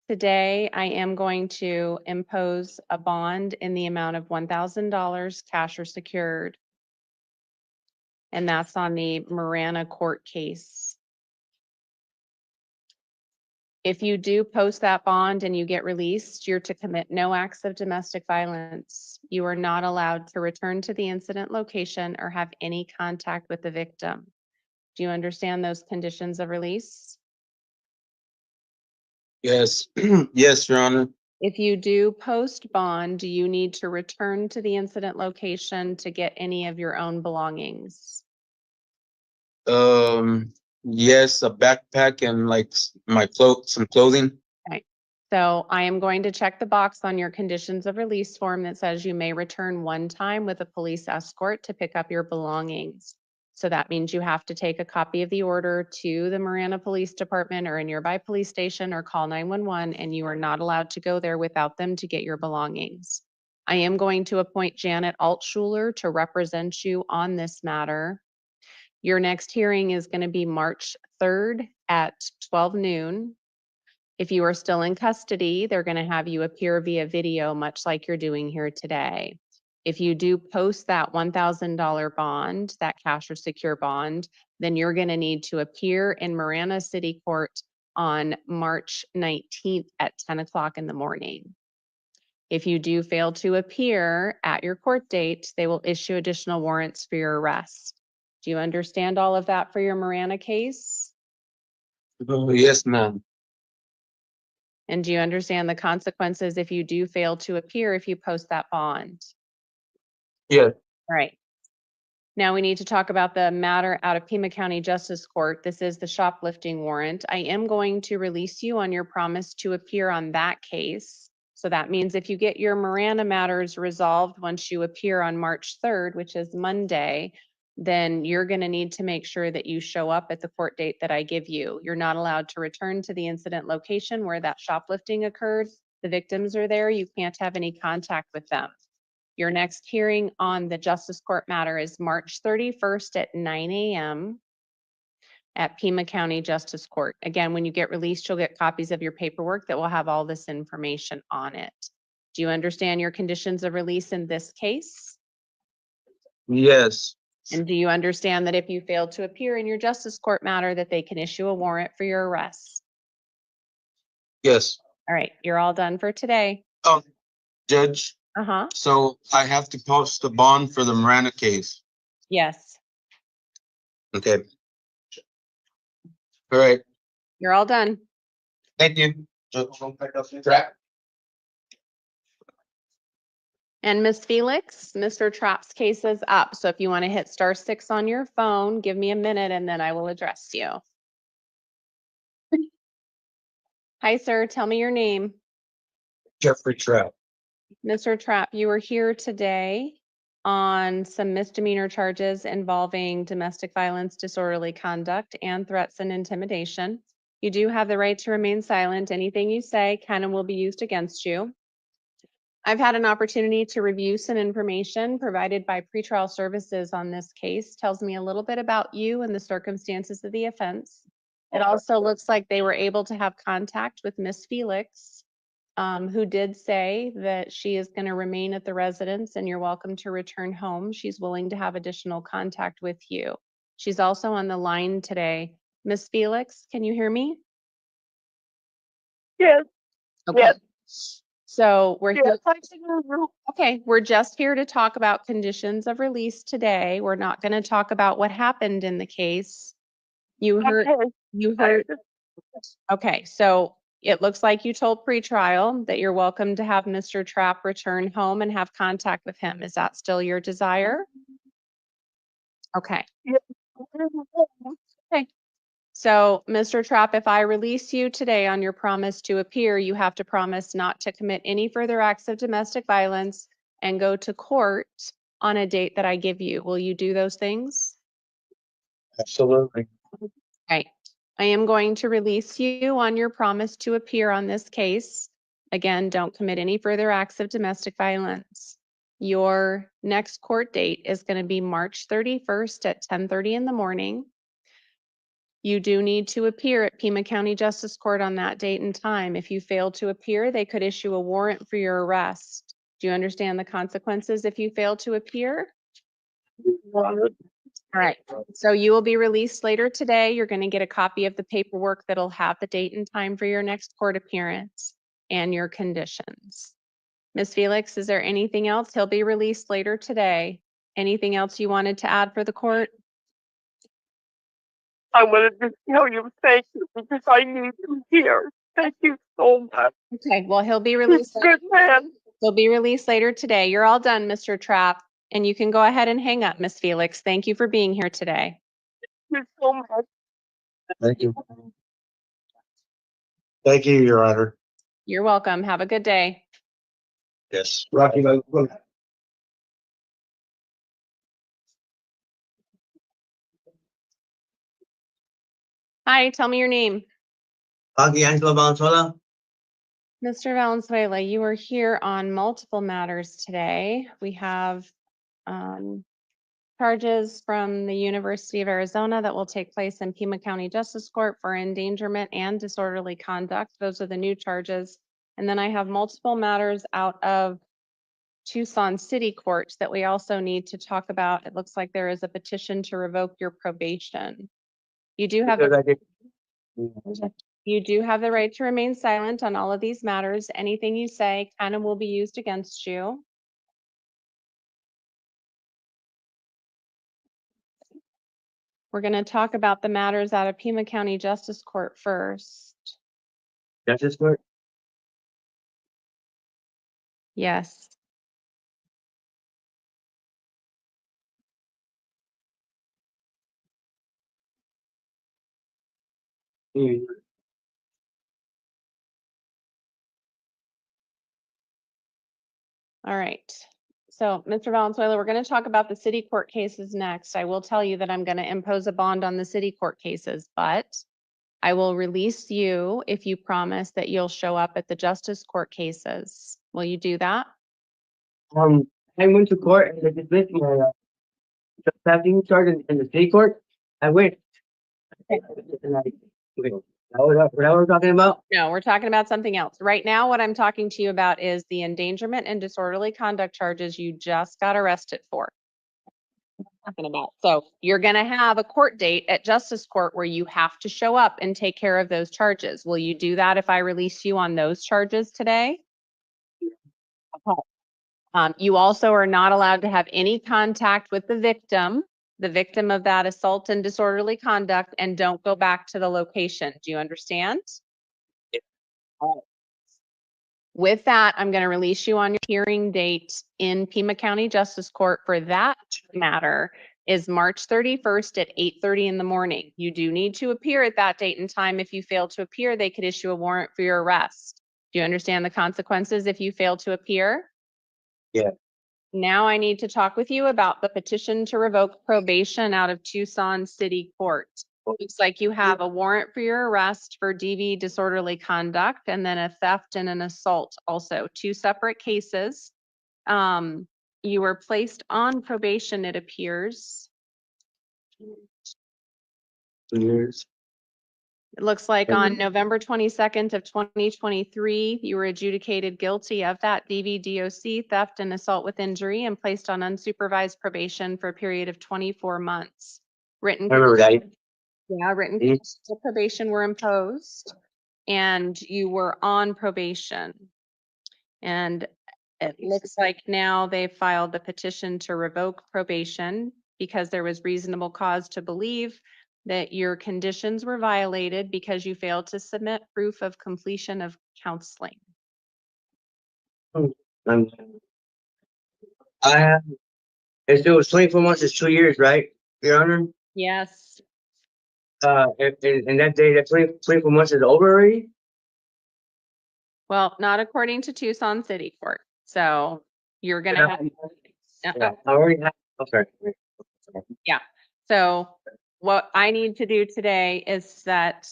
Today, I am going to impose a bond in the amount of $1,000 cash or secured. And that's on the Marana court case. If you do post that bond and you get released, you're to commit no acts of domestic violence. You are not allowed to return to the incident location or have any contact with the victim. Do you understand those conditions of release? Yes, yes, Your Honor. If you do post bond, do you need to return to the incident location to get any of your own belongings? Yes, a backpack and like some clothing. Okay. So I am going to check the box on your conditions of release form that says you may return one time with a police escort to pick up your belongings. So that means you have to take a copy of the order to the Marana Police Department or a nearby police station or call 911, and you are not allowed to go there without them to get your belongings. I am going to appoint Janet Altschuler to represent you on this matter. Your next hearing is going to be March 3rd at 12 noon. If you are still in custody, they're going to have you appear via video, much like you're doing here today. If you do post that $1,000 bond, that cash or secure bond, then you're going to need to appear in Marana City Court on March 19th at 10 o'clock in the morning. If you do fail to appear at your court date, they will issue additional warrants for your arrest. Do you understand all of that for your Marana case? Yes, ma'am. And do you understand the consequences if you do fail to appear if you post that bond? Yeah. All right. Now we need to talk about the matter out of Pima County Justice Court. This is the shoplifting warrant. I am going to release you on your promise to appear on that case. So that means if you get your Marana matters resolved once you appear on March 3rd, which is Monday, then you're going to need to make sure that you show up at the court date that I give you. You're not allowed to return to the incident location where that shoplifting occurred. The victims are there. You can't have any contact with them. Your next hearing on the Justice Court matter is March 31st at 9 a.m. at Pima County Justice Court. Again, when you get released, you'll get copies of your paperwork that will have all this information on it. Do you understand your conditions of release in this case? Yes. And do you understand that if you fail to appear in your Justice Court matter, that they can issue a warrant for your arrest? Yes. All right, you're all done for today. Judge. Uh-huh. So I have to post the bond for the Miranda case. Yes, Okay. All right. you're all done. Thank you. And Ms. Felix, Mr. Trapp's case is up. So if you want to hit *6 on your phone, give me a minute and then I will address you. Hi, sir. Tell me your name. Jeffrey Trapp. Mr. Trapp, you were here today on some misdemeanor charges involving domestic violence, disorderly conduct, and threats and intimidation. You do have the right to remain silent. Anything you say can and will be used against you. I've had an opportunity to review some information provided by pretrial services on this case. Tells me a little bit about you and the circumstances of the offense. It also looks like they were able to have contact with Miss Felix who did say that she is going to remain at the residence and you're welcome to return home. She's willing to have additional contact with you. She's also on the line today. Miss Felix, can you hear me? Yes. Okay. Yes. So we're Yes, here. I can hear you. Okay, we're just here to talk about conditions of release today. We're not going to talk about what happened in the case. You heard, Okay. you heard. Okay, so it looks like you told pretrial that you're welcome to have Mr. Trapp return home and have contact with him. Is that still your desire? Okay. Yes. Okay. So, Mr. Trapp, if I release you today on your promise to appear, you have to promise not to commit any further acts of domestic violence and go to court on a date that I give you. Will you do those things? Absolutely. Right. I am going to release you on your promise to appear on this case. Again, don't commit any further acts of domestic violence. Your next court date is going to be March 31st at 10:30 in the morning. You do need to appear at Pima County Justice Court on that date and time. If you fail to appear, they could issue a warrant for your arrest. Do you understand the consequences if you fail to appear? All right, so you will be released later today. You're going to get a copy of the paperwork that'll have the date and time for your next court appearance and your conditions. Ms. Felix, is there anything else? He'll be released later today. Anything else you wanted to add for the court? I wanted to tell you thank you because I need you here. Thank you so much. Okay, well, he'll be released. Good man. He'll be released later today. You're all done, Mr. Trapp, and you can go ahead and hang up, Ms. Felix. Thank you for being here today. Thank you so much. Thank you. Thank you, Your Honor. You're welcome. Have a good day. Yes. Rocky, look. Hi, tell me your name. Valenzuela. Mr. Valenzuela, you are here on multiple matters today. We have charges from the University of Arizona that will take place in Pima County Justice Court for endangerment and disorderly conduct. Those are the new charges. And then I have multiple matters out of Tucson City Court that we also need to talk about. It looks like there is a petition to revoke your probation. You do have you do have the right to remain silent on all of these matters. Anything you say can and will be used against you. We're going to talk about the matters out of Pima County Justice Court first. Justice Court? Yes. All right. So, Mr. Valenzuela, we're going to talk about the city court cases next. I will tell you that I'm going to impose a bond on the city court cases, but I will release you if you promise that you'll show up at the justice court cases. Will you do that? I went to court and they dismissed my trafficking charge in the city court. I went. What we're talking about? No, we're talking about something else. Right now, what I'm talking to you about is the endangerment and disorderly conduct charges you just got arrested for. Talking about. So you're going to have a court date at justice court where you have to show up and take care of those charges. Will you do that if I release you on those charges today? Okay. You also are not allowed to have any contact with the victim of that assault and disorderly conduct, and don't go back to the location. Do you understand? Yeah. All right. With that, I'm going to release you on your hearing date in Pima County Justice Court for that matter is March 31st at 8:30 in the morning. You do need to appear at that date and time. If you fail to appear, they could issue a warrant for your arrest. Do you understand the consequences if you fail to appear? Yeah. Now I need to talk with you about the petition to revoke probation out of Tucson City Court. Looks like you have a warrant for your arrest for DV disorderly conduct and then a theft and an assault also. Two separate cases. You were placed on probation, it appears. 2 years. It looks like on November 22nd of 2023, you were adjudicated guilty of that DVDOC, theft and assault with injury, and placed on unsupervised probation for a period of 24 months. Written I remember that. written conditions of probation were imposed, and you were on probation. And it looks like now they filed the petition to revoke probation because there was reasonable cause to believe that your conditions were violated because you failed to submit proof of completion of counseling. I have, if it was 24 months, it's 2 years, right, Your Honor? Yes. And that day, that 24 months is over already? Well, not according to Tucson City Court. So you're gonna have. Yeah, I already have, okay. Yeah. So what I need to do today is set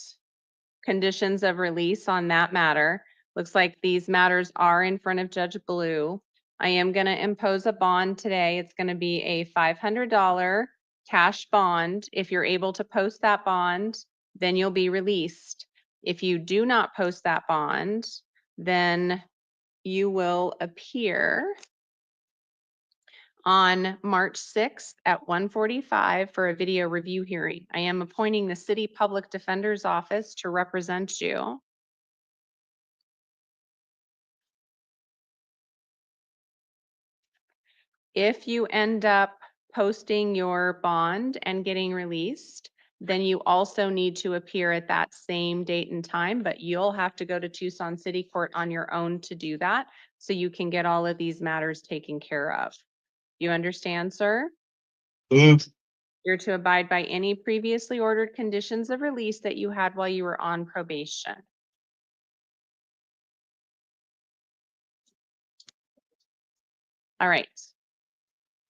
conditions of release on that matter. Looks like these matters are in front of Judge Blue. I am going to impose a bond today. It's going to be a $500 cash bond. If you're able to post that bond, then you'll be released. If you do not post that bond, then you will appear on March 6th at 1:45 for a video review hearing. I am appointing the City Public Defender's Office to represent you. If you end up posting your bond and getting released, then you also need to appear at that same date and time, but you'll have to go to Tucson City Court on your own to do that, so you can get all of these matters taken care of. You understand, sir? You're to abide by any previously ordered conditions of release that you had while you were on probation. All right.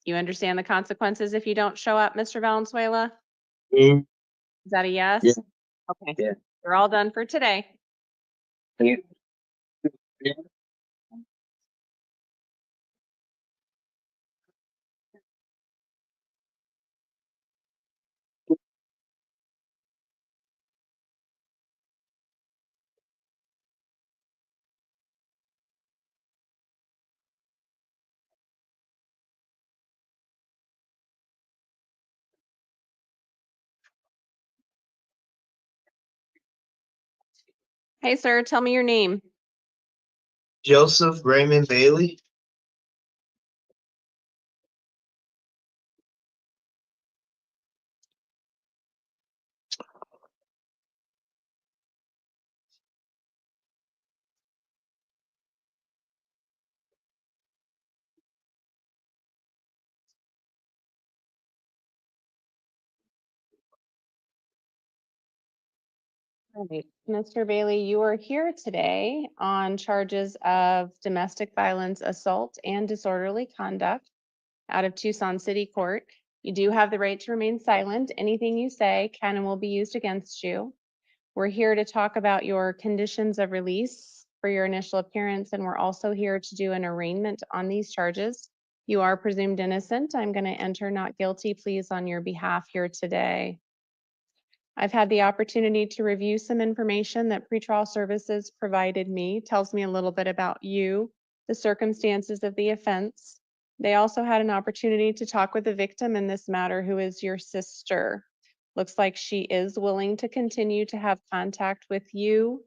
You understand the consequences if you don't show up, Mr. Valenzuela? Is that a yes? Yeah. Okay. Yeah. We're all done for today. Hey, sir, tell me your name. Joseph Raymond Bailey. All right, Mr. Bailey, you are here today on charges of domestic violence, assault, and disorderly conduct out of Tucson City Court. You do have the right to remain silent. Anything you say can and will be used against you. We're here to talk about your conditions of release for your initial appearance, and we're also here to do an arraignment on these charges. You are presumed innocent. I'm going to enter not guilty pleas on your behalf here today. I've had the opportunity to review some information that pretrial services provided me. Tells me a little bit about you, the circumstances of the offense. They also had an opportunity to talk with the victim in this matter, who is your sister. Looks like she is willing to continue to have contact with you.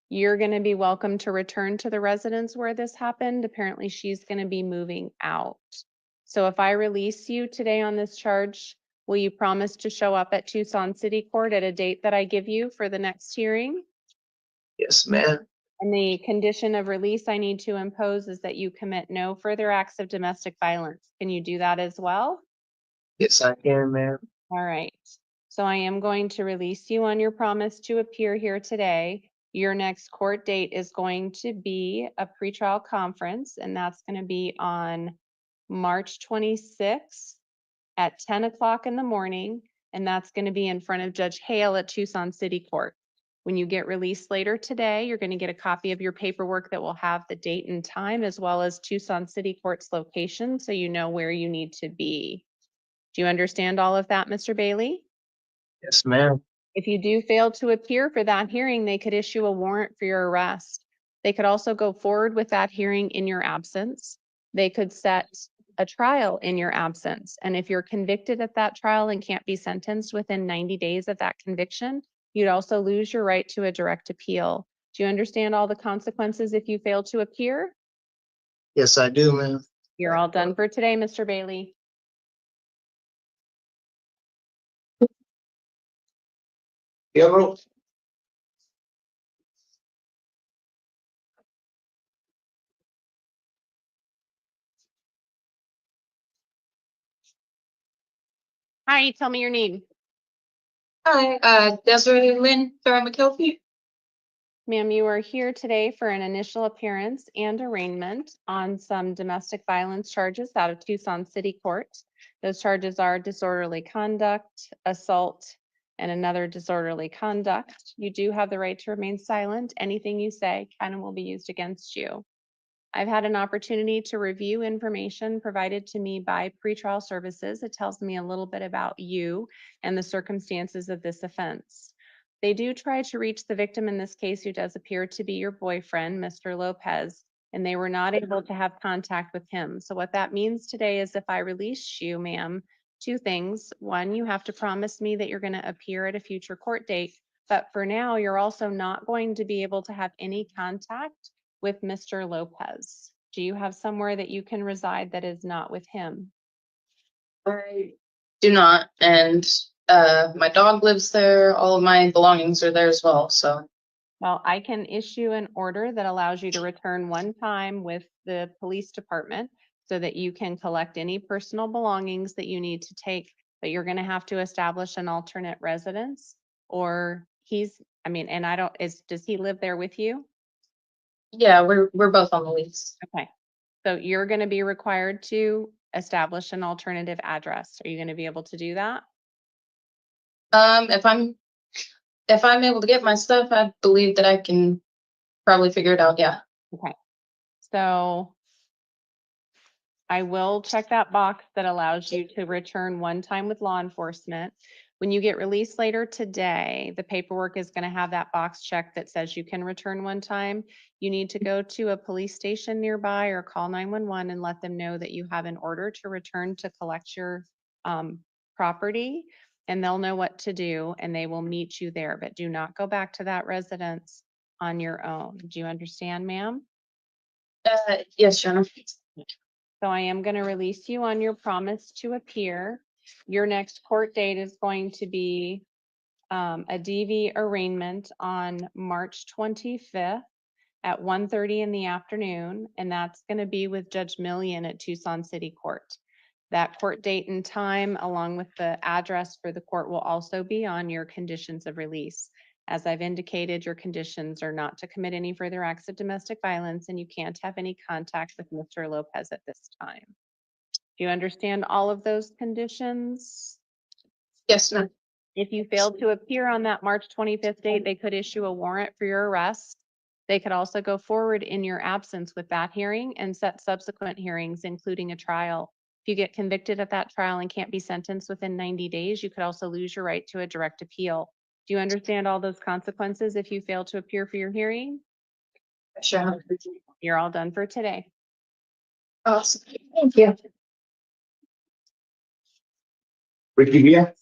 You're going to be welcome to return to the residence where this happened. Apparently, she's going to be moving out. So if I release you today on this charge, will you promise to show up at Tucson City Court at a date that I give you for the next hearing? Yes, ma'am. And the condition of release I need to impose is that you commit no further acts of domestic violence. Can you do that as well? Yes, I can, ma'am. All right. So I am going to release you on your promise to appear here today. Your next court date is going to be a pretrial conference, and that's going to be on March 26th at 10 o'clock in the morning, and that's going to be in front of Judge Hale at Tucson City Court. When you get released later today, you're going to get a copy of your paperwork that will have the date and time, as well as Tucson City Court's location, so you know where you need to be. Do you understand all of that, Mr. Bailey? Yes, ma'am. If you do fail to appear for that hearing, they could issue a warrant for your arrest. They could also go forward with that hearing in your absence. They could set a trial in your absence. And if you're convicted at that trial and can't be sentenced within 90 days of that conviction, you'd also lose your right to a direct appeal. Do you understand all the consequences if you fail to appear? Yes, I do, ma'am. You're all done for today, Mr. Bailey. Gabriel? Hi, tell me your name. Hi, Deslynn Melie. Ma'am, you are here today for an initial appearance and arraignment on some domestic violence charges out of Tucson City Court. Those charges are disorderly conduct, assault, and another disorderly conduct. You do have the right to remain silent. Anything you say can and will be used against you. I've had an opportunity to review information provided to me by pretrial services. It tells me a little bit about you and the circumstances of this offense. They do try to reach the victim in this case, who does appear to be your boyfriend, Mr. Lopez, and they were not able to have contact with him. So what that means today is if I release you, ma'am, two things. One, you have to promise me that you're going to appear at a future court date. But for now, you're also not going to be able to have any contact with Mr. Lopez. Do you have somewhere that you can reside that is not with him? I do not, and my dog lives there. All of my belongings are there as well, so. Well, I can issue an order that allows you to return one time with the police department so that you can collect any personal belongings that you need to take, but you're gonna have to establish an alternate residence or does he live there with you? Yeah, we're both on the lease. Okay, so you're gonna be required to establish an alternative address. Are you gonna be able to do that? If I'm able to get my stuff, I believe that I can probably figure it out, yeah. Okay, so I will check that box that allows you to return one time with law enforcement. When you get released later today, the paperwork is going to have that box checked that says you can return one time. You need to go to a police station nearby or call 911 and let them know that you have an order to return to collect your property, and they'll know what to do and they will meet you there. But do not go back to that residence on your own. Do you understand, ma'am? Yes, Jenna. So I am going to release you on your promise to appear. Your next court date is going to be a DV arraignment on March 25th at 1:30 in the afternoon, and that's going to be with Judge Millian at Tucson City Court. That court date and time, along with the address for the court, will also be on your conditions of release. As I've indicated, your conditions are not to commit any further acts of domestic violence, and you can't have any contact with Mr. Lopez at this time. Do you understand all of those conditions? Yes, ma'am. If you failed to appear on that March 25th date, they could issue a warrant for your arrest. They could also go forward in your absence with that hearing and set subsequent hearings, including a trial. If you get convicted at that trial and can't be sentenced within 90 days, you could also lose your right to a direct appeal. Do you understand all those consequences if you fail to appear for your hearing? Sure. You're all done for today. Awesome. Thank you. Rees Pia?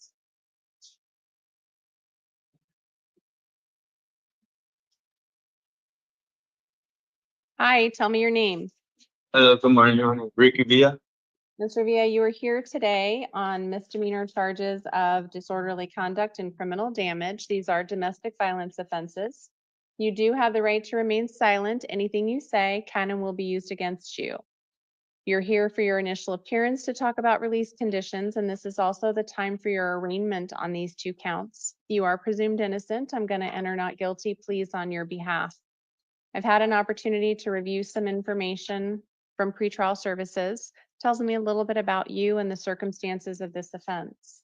Hi, tell me your name. Hello, good morning, Your Honor. Rees Pia. Mr. Villa, you are here today on misdemeanor charges of disorderly conduct and criminal damage. These are domestic violence offenses. You do have the right to remain silent. Anything you say can and will be used against you. You're here for your initial appearance to talk about release conditions, and this is also the time for your arraignment on these two counts. You are presumed innocent. I'm going to enter not guilty pleas on your behalf. I've had an opportunity to review some information from pretrial services. Tells me a little bit about you and the circumstances of this offense.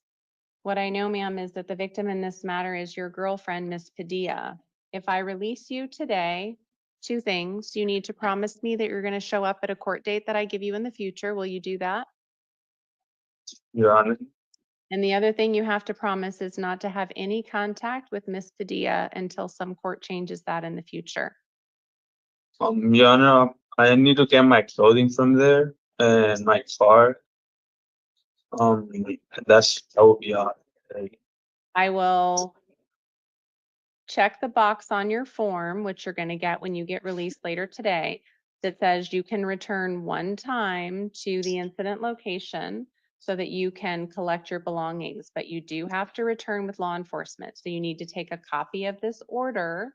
What I know, ma'am, is that the victim in this matter is your girlfriend, Miss Padilla. If I release you today, two things. You need to promise me that you're going to show up at a court date that I give you in the future. Will you do that? Your Honor. And the other thing you have to promise is not to have any contact with Miss Padilla until some court changes that in the future. Your Honor, I need to get my clothing from there and my car. That will be all. I will check the box on your form, which you're going to get when you get released later today, that says you can return one time to the incident location so that you can collect your belongings, but you do have to return with law enforcement. So you need to take a copy of this order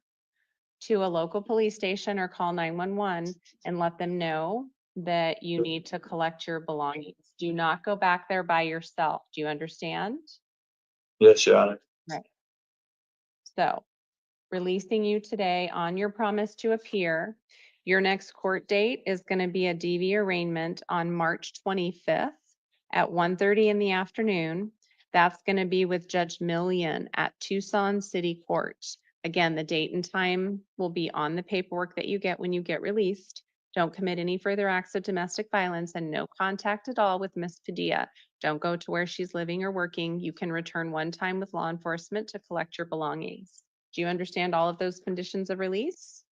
to a local police station or call 911 and let them know that you need to collect your belongings. Do not go back there by yourself. Do you understand? Yes, Your Honor. Right. So releasing you today on your promise to appear. Your next court date is going to be a DV arraignment on March 25th at 1:30 in the afternoon. That's going to be with Judge Millian at Tucson City Court. Again, the date and time will be on the paperwork that you get when you get released. Don't commit any further acts of domestic violence and no contact at all with Miss Padilla. Don't go to where she's living or working. You can return one time with law enforcement to collect your belongings. Do you understand all of those conditions of release?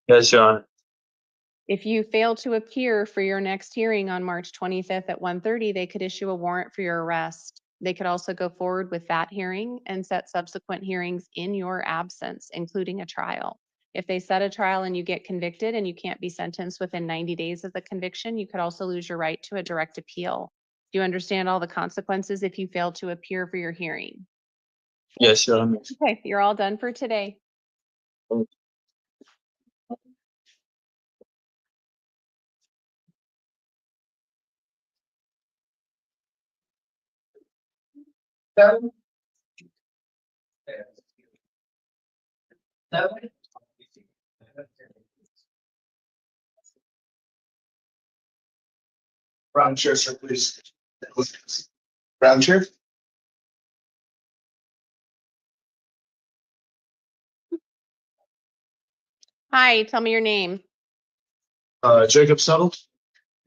Yes, Your Honor. If you fail to appear for your next hearing on March 25th at 1:30, they could issue a warrant for your arrest. They could also go forward with that hearing and set subsequent hearings in your absence, including a trial. If they set a trial and you get convicted and you can't be sentenced within 90 days of the conviction, you could also lose your right to a direct appeal. Do you understand all the consequences if you fail to appear for your hearing? Yes, Your Honor. Okay, you're all done for today. Brown chair, sir, please. Brown chair. Hi, tell me your name. Jacob Settle.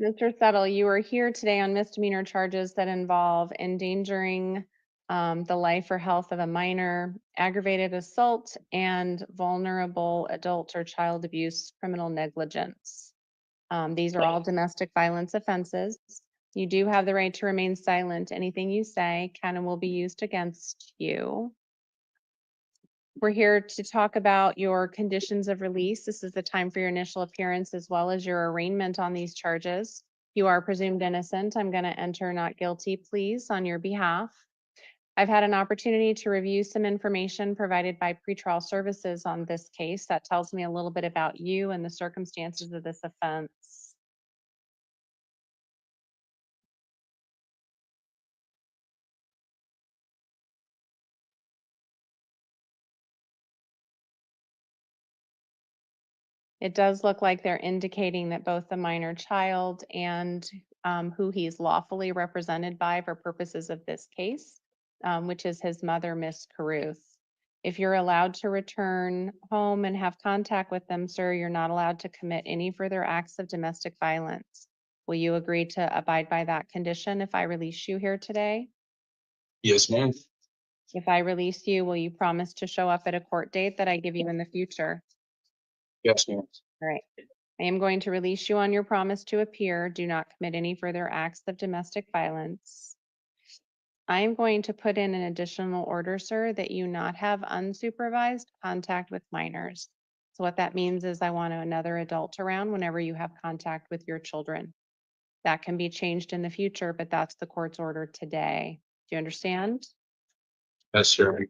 Mr. Settle, you are here today on misdemeanor charges that involve endangering the life or health of a minor, aggravated assault, and vulnerable adult or child abuse criminal negligence. These are all domestic violence offenses. You do have the right to remain silent. Anything you say can and will be used against you. We're here to talk about your conditions of release. This is the time for your initial appearance as well as your arraignment on these charges. You are presumed innocent. I'm going to enter not guilty pleas on your behalf. I've had an opportunity to review some information provided by pretrial services on this case that tells me a little bit about you and the circumstances of this offense. It does look like they're indicating that both the minor child and who he's lawfully represented by for purposes of this case, which is his mother, Miss Caruth. If you're allowed to return home and have contact with them, sir, you're not allowed to commit any further acts of domestic violence. Will you agree to abide by that condition if I release you here today? Yes, ma'am. If I release you, will you promise to show up at a court date that I give you in the future? Yes, ma'am. All right. I am going to release you on your promise to appear. Do not commit any further acts of domestic violence. I am going to put in an additional order, sir, that you not have unsupervised contact with minors. So what that means is I want another adult around whenever you have contact with your children. That can be changed in the future, but that's the court's order today. Do you understand? Yes, sir.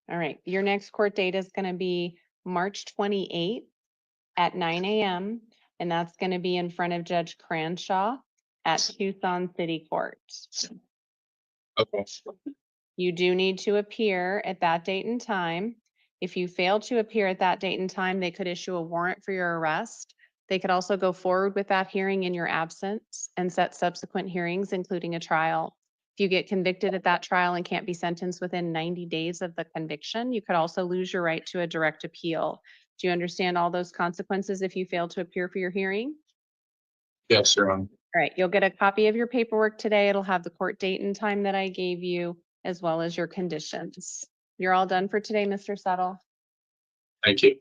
All right. Your next court date is going to be March 28th at 9 a.m. And that's going to be in front of Judge Cranshaw at Tucson City Court. Okay. You do need to appear at that date and time. If you fail to appear at that date and time, they could issue a warrant for your arrest. They could also go forward with that hearing in your absence and set subsequent hearings, including a trial. If you get convicted at that trial and can't be sentenced within 90 days of the conviction, you could also lose your right to a direct appeal. Do you understand all those consequences if you fail to appear for your hearing? Yes, Your Honor. All right, you'll get a copy of your paperwork today. It'll have the court date and time that I gave you, as well as your conditions. You're all done for today, Mr. Settle. Thank you.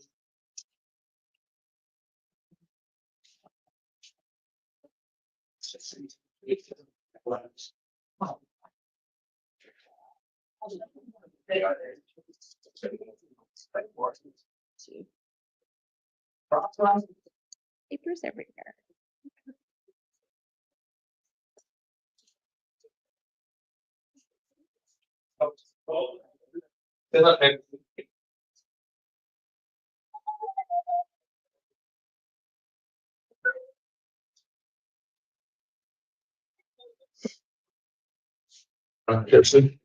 Papers everywhere. Gibson.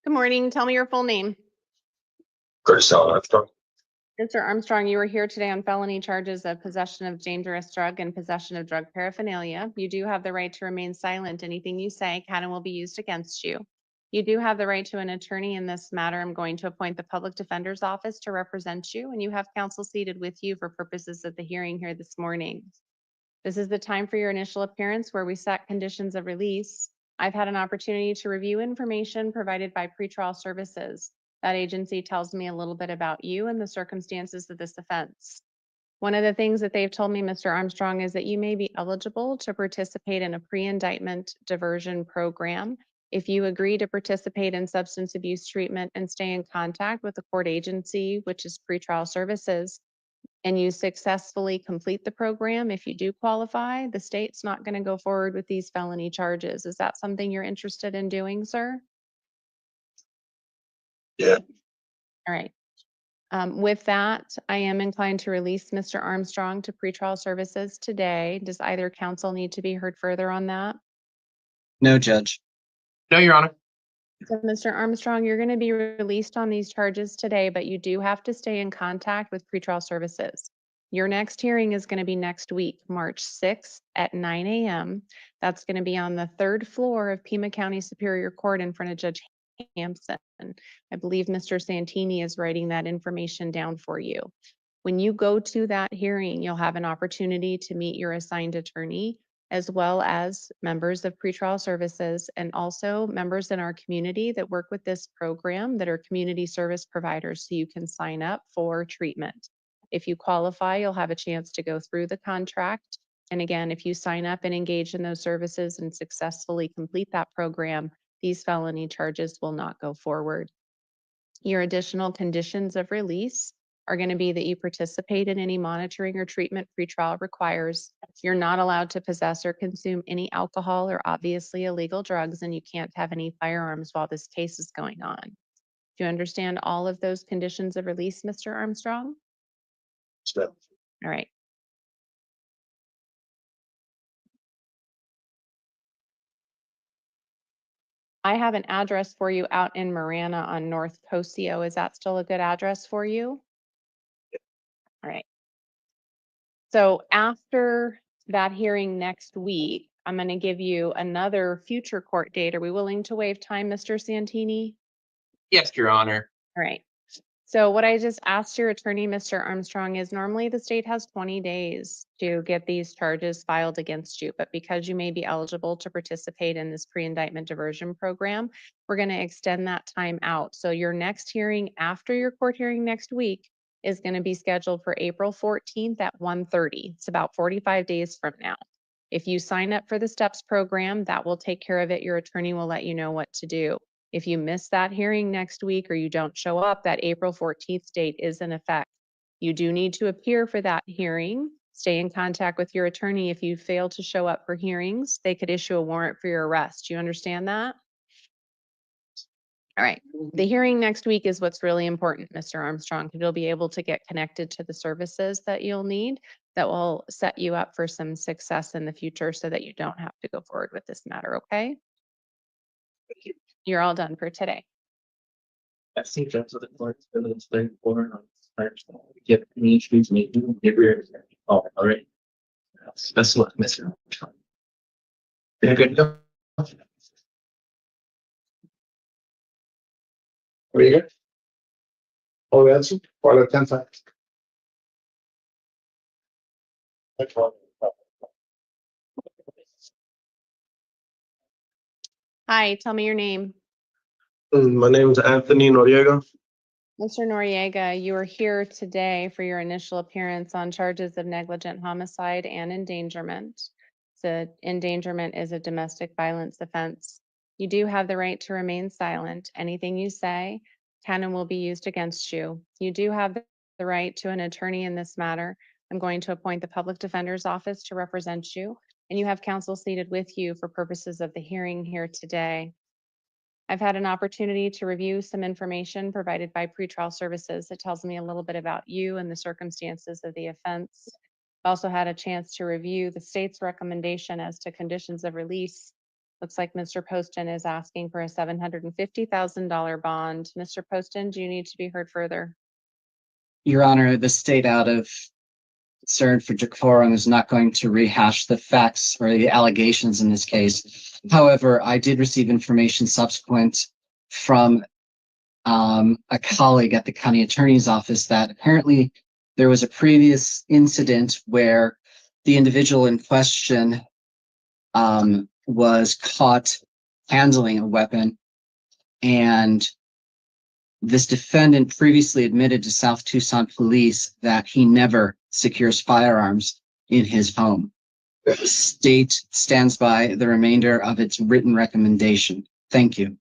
Good morning. Tell me your full name. Armstrong. Mr. Armstrong, you were here today on felony charges of possession of dangerous drug and possession of drug paraphernalia. You do have the right to remain silent. Anything you say can and will be used against you. You do have the right to an attorney in this matter. I'm going to appoint the public defender's office to represent you, and you have counsel seated with you for purposes of the hearing here this morning. This is the time for your initial appearance where we set conditions of release. I've had an opportunity to review information provided by pretrial services. That agency tells me a little bit about you and the circumstances of this offense. One of the things that they've told me, Mr. Armstrong, is that you may be eligible to participate in a pre-indictment diversion program if you agree to participate in substance abuse treatment and stay in contact with the court agency, which is pretrial services, and you successfully complete the program. If you do qualify, the state's not going to go forward with these felony charges. Is that something you're interested in doing, sir? Yeah. All right. With that, I am inclined to release Mr. Armstrong to pretrial services today. Does either counsel need to be heard further on that? No, Judge. No, Your Honor. So, Mr. Armstrong, you're going to be released on these charges today, but you do have to stay in contact with pretrial services. Your next hearing is going to be next week, March 6th at 9 a.m. That's going to be on the 3rd floor of Pima County Superior Court in front of Judge Hampson. I believe Mr. Santini is writing that information down for you. When you go to that hearing, you'll have an opportunity to meet your assigned attorney, as well as members of pretrial services and also members in our community that work with this program that are community service providers, so you can sign up for treatment. If you qualify, you'll have a chance to go through the contract. And again, if you sign up and engage in those services and successfully complete that program, these felony charges will not go forward. Your additional conditions of release are going to be that you participate in any monitoring or treatment pretrial requires. You're not allowed to possess or consume any alcohol or obviously illegal drugs, and you can't have any firearms while this case is going on. Do you understand all of those conditions of release, Mr. Armstrong? All right. I have an address for you out in Marana on North Cosio. Is that still a good address for you? All right. So after that hearing next week, I'm going to give you another future court date. Are we willing to waive time, Mr. Santini? Yes, Your Honor. All right. So what I just asked your attorney, Mr. Armstrong, is normally the state has 20 days to get these charges filed against you. But because you may be eligible to participate in this pre-indictment diversion program, we're going to extend that time out. So your next hearing after your court hearing next week is going to be scheduled for April 14th at 1:30. It's about 45 days from now. If you sign up for the STEPS program, that will take care of it. Your attorney will let you know what to do. If you miss that hearing next week or you don't show up, that April 14th date is in effect. You do need to appear for that hearing. Stay in contact with your attorney. If you fail to show up for hearings, they could issue a warrant for your arrest. Do you understand that? All right. The hearing next week is what's really important, Mr. Armstrong. You'll be able to get connected to the services that you'll need that will set you up for some success in the future so that you don't have to go forward with this matter, okay? You're all done for today. I see judge of the court, evidence there for get any issues, maybe. Oh, all right. Best of luck, Mr. Armstrong. You're good to go? Are you good? Oh, that's part of 10 facts. Hi, tell me your name. My name is Anthony Noriega. Mr. Noriega, you are here today for your initial appearance on charges of negligent homicide and endangerment. So endangerment is a domestic violence offense. You do have the right to remain silent. Anything you say can and will be used against you. You do have the right to an attorney in this matter. I'm going to appoint the public defender's office to represent you, and you have counsel seated with you for purposes of the hearing here today. I've had an opportunity to review some information provided by pretrial services that tells me a little bit about you and the circumstances of the offense. I've also had a chance to review the state's recommendation as to conditions of release. Looks like Mr. Poston is asking for a $750,000 bond. Mr. Poston, do you need to be heard further? Your Honor, the state, out of concern for decorum, is not going to rehash the facts or the allegations in this case. However, I did receive information subsequent from a colleague at the county attorney's office that apparently there was a previous incident where the individual in question was caught handling a weapon, and this defendant previously admitted to South Tucson police that he never secures firearms in his home. The state stands by the remainder of its written recommendation. Thank you.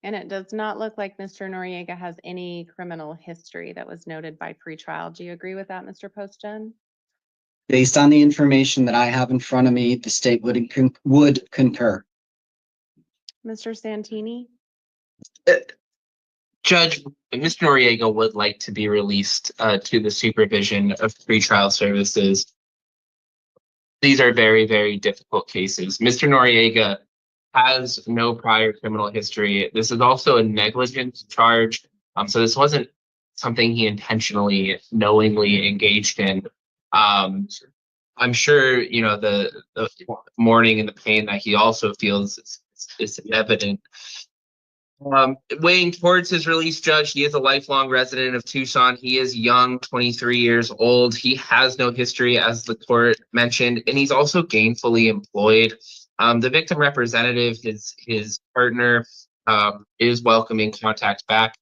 And it does not look like Mr. Noriega has any criminal history that was noted by pretrial. Do you agree with that, Mr. Poston? Based on the information that I have in front of me, the state would concur. Mr. Santini? Judge, Mr. Noriega would like to be released to the supervision of pretrial services. These are very, very difficult cases. Mr. Noriega has no prior criminal history. This is also a negligence charge. So this wasn't something he intentionally, knowingly engaged in. I'm sure, you know, the mourning and the pain that he also feels is evident. Weighing towards his release, Judge, he is a lifelong resident of Tucson. He is young, 23 years old. He has no history, as the court mentioned, and he's also gainfully employed. The victim representative, his partner, is welcoming contact back.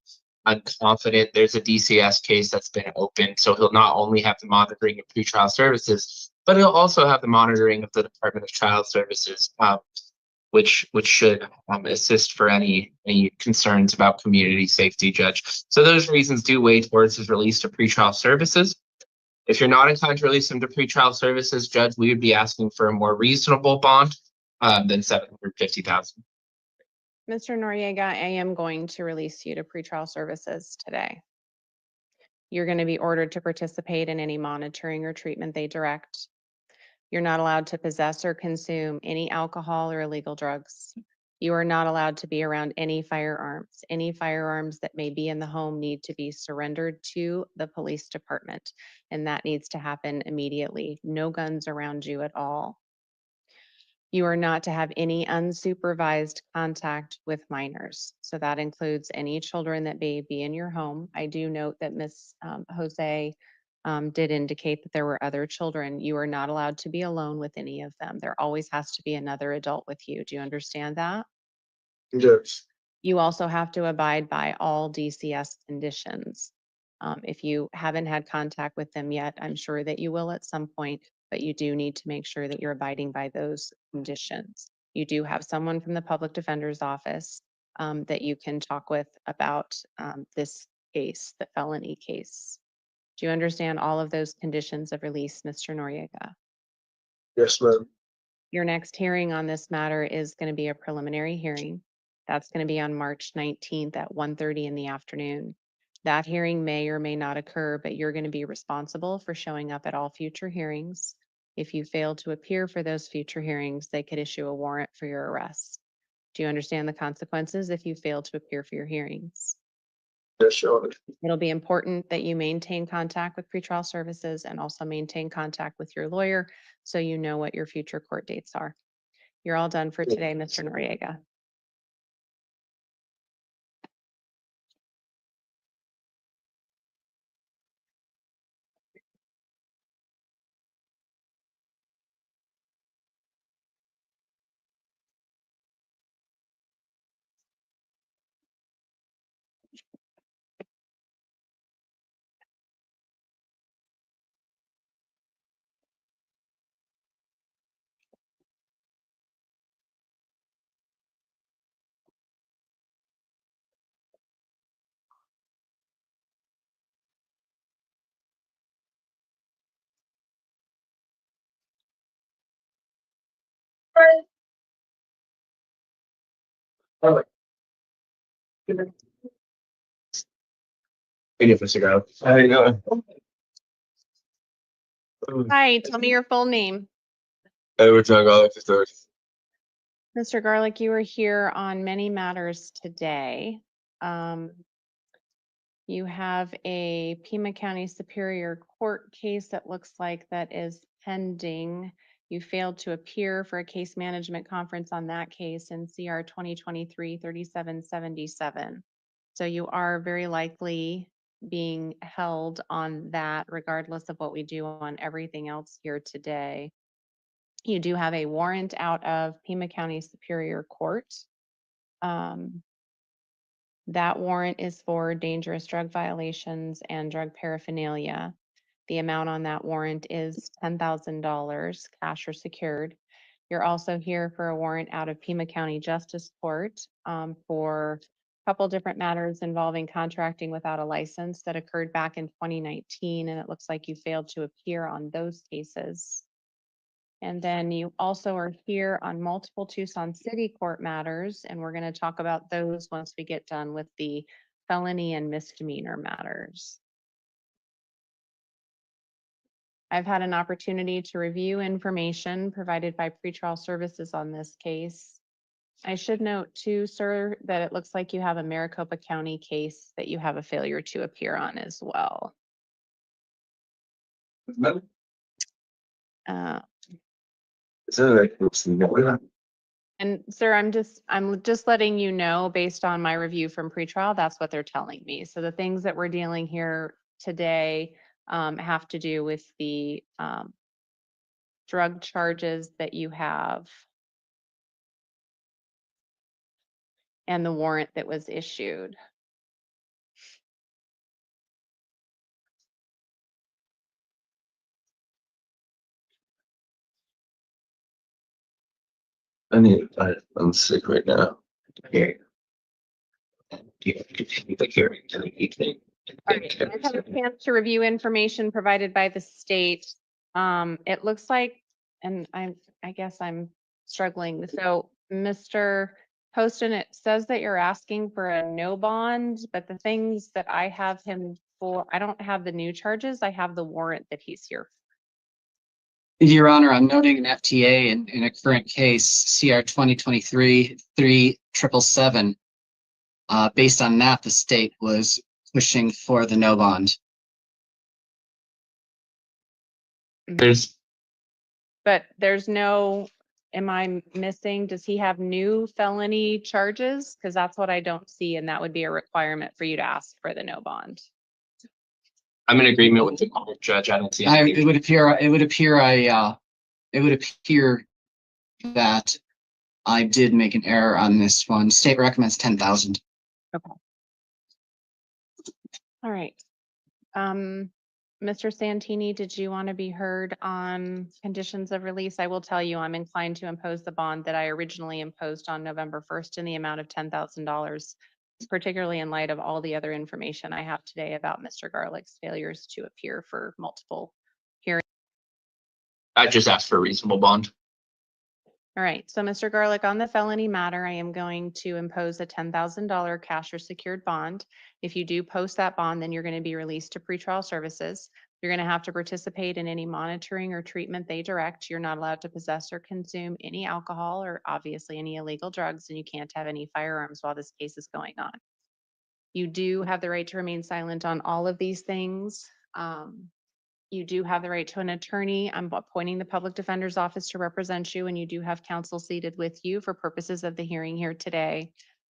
I'm confident there's a DCS case that's been opened, so he'll not only have the monitoring of pretrial services, but he'll also have the monitoring of the Department of Child Services, which should assist for any concerns about community safety, Judge. So those reasons do weigh towards his release to pretrial services. If you're not inclined to release him to pretrial services, Judge, we would be asking for a more reasonable bond than $750,000. Mr. Noriega, I am going to release you to pretrial services today. You're going to be ordered to participate in any monitoring or treatment they direct. You're not allowed to possess or consume any alcohol or illegal drugs. You are not allowed to be around any firearms. Any firearms that may be in the home need to be surrendered to the police department, and that needs to happen immediately. No guns around you at all. You are not to have any unsupervised contact with minors. So that includes any children that may be in your home. I do note that Ms. Jose did indicate that there were other children. You are not allowed to be alone with any of them. There always has to be another adult with you. Do you understand that? Yes. You also have to abide by all DCS conditions. If you haven't had contact with them yet, I'm sure that you will at some point, but you do need to make sure that you're abiding by those conditions. You do have someone from the public defender's office that you can talk with about this case, the felony case. Do you understand all of those conditions of release, Mr. Noriega? Yes, ma'am. Your next hearing on this matter is going to be a preliminary hearing. That's going to be on March 19th at 1:30 in the afternoon. That hearing may or may not occur, but you're going to be responsible for showing up at all future hearings. If you fail to appear for those future hearings, they could issue a warrant for your arrest. Do you understand the consequences if you fail to appear for your hearings? Yes, sure. It'll be important that you maintain contact with pretrial services and also maintain contact with your lawyer so you know what your future court dates are. You're all done for today, Mr. Noriega. Hey, Mr. Garlic. How you doing? Hi, tell me your full name. Edward John Garlic III. Mr. Garlic, you are here on many matters today. You have a Pima County Superior Court case that looks like that is pending. You failed to appear for a case management conference on that case in CR 2023-3777. So you are very likely being held on that regardless of what we do on everything else here today. You do have a warrant out of Pima County Superior Court. That warrant is for dangerous drug violations and drug paraphernalia. The amount on that warrant is $10,000, cash or secured. You're also here for a warrant out of Pima County Justice Court for a couple different matters involving contracting without a license that occurred back in 2019, and it looks like you failed to appear on those cases. And then you also are here on multiple Tucson City Court matters, and we're going to talk about those once we get done with the felony and misdemeanor matters. I've had an opportunity to review information provided by pretrial services on this case. I should note too, sir, that it looks like you have a Maricopa County case that you have a failure to appear on as well. And sir, I'm just letting you know based on my review from pretrial, that's what they're telling me. So the things that we're dealing here today have to do with the drug charges that you have and the warrant that was issued. I'm sick right now. Okay. You can continue the hearing to the evening. All right, I've had a chance to review information provided by the state. It looks like, and I guess I'm struggling. So Mr. Poston, it says that you're asking for a no bond, but the things that I have him for, I don't have the new charges. I have the warrant that he's here. Your Honor, I'm noting an FTA in a current case, CR 2023-3777. Based on that, the state was pushing for the no bond. But there's no, am I missing, does he have new felony charges? Because that's what I don't see, and that would be a requirement for you to ask for the no bond. I'm in agreement with the court judge. I don't see any. It would appear that I did make an error on this one. State recommends 10,000. Okay. All right. Mr. Santini, did you want to be heard on conditions of release? I will tell you, I'm inclined to impose the bond that I originally imposed on November 1st in the amount of $10,000, particularly in light of all the other information I have today about Mr. Garlick's failures to appear for multiple hearings. I just asked for a reasonable bond. All right, so Mr. Garlick, on the felony matter, I am going to impose a $10,000 cash or secured bond. If you do post that bond, then you're going to be released to pretrial services. You're going to have to participate in any monitoring or treatment they direct. You're not allowed to possess or consume any alcohol or obviously any illegal drugs, and you can't have any firearms while this case is going on. You do have the right to remain silent on all of these things. You do have the right to an attorney. I'm appointing the public defender's office to represent you, and you do have counsel seated with you for purposes of the hearing here today.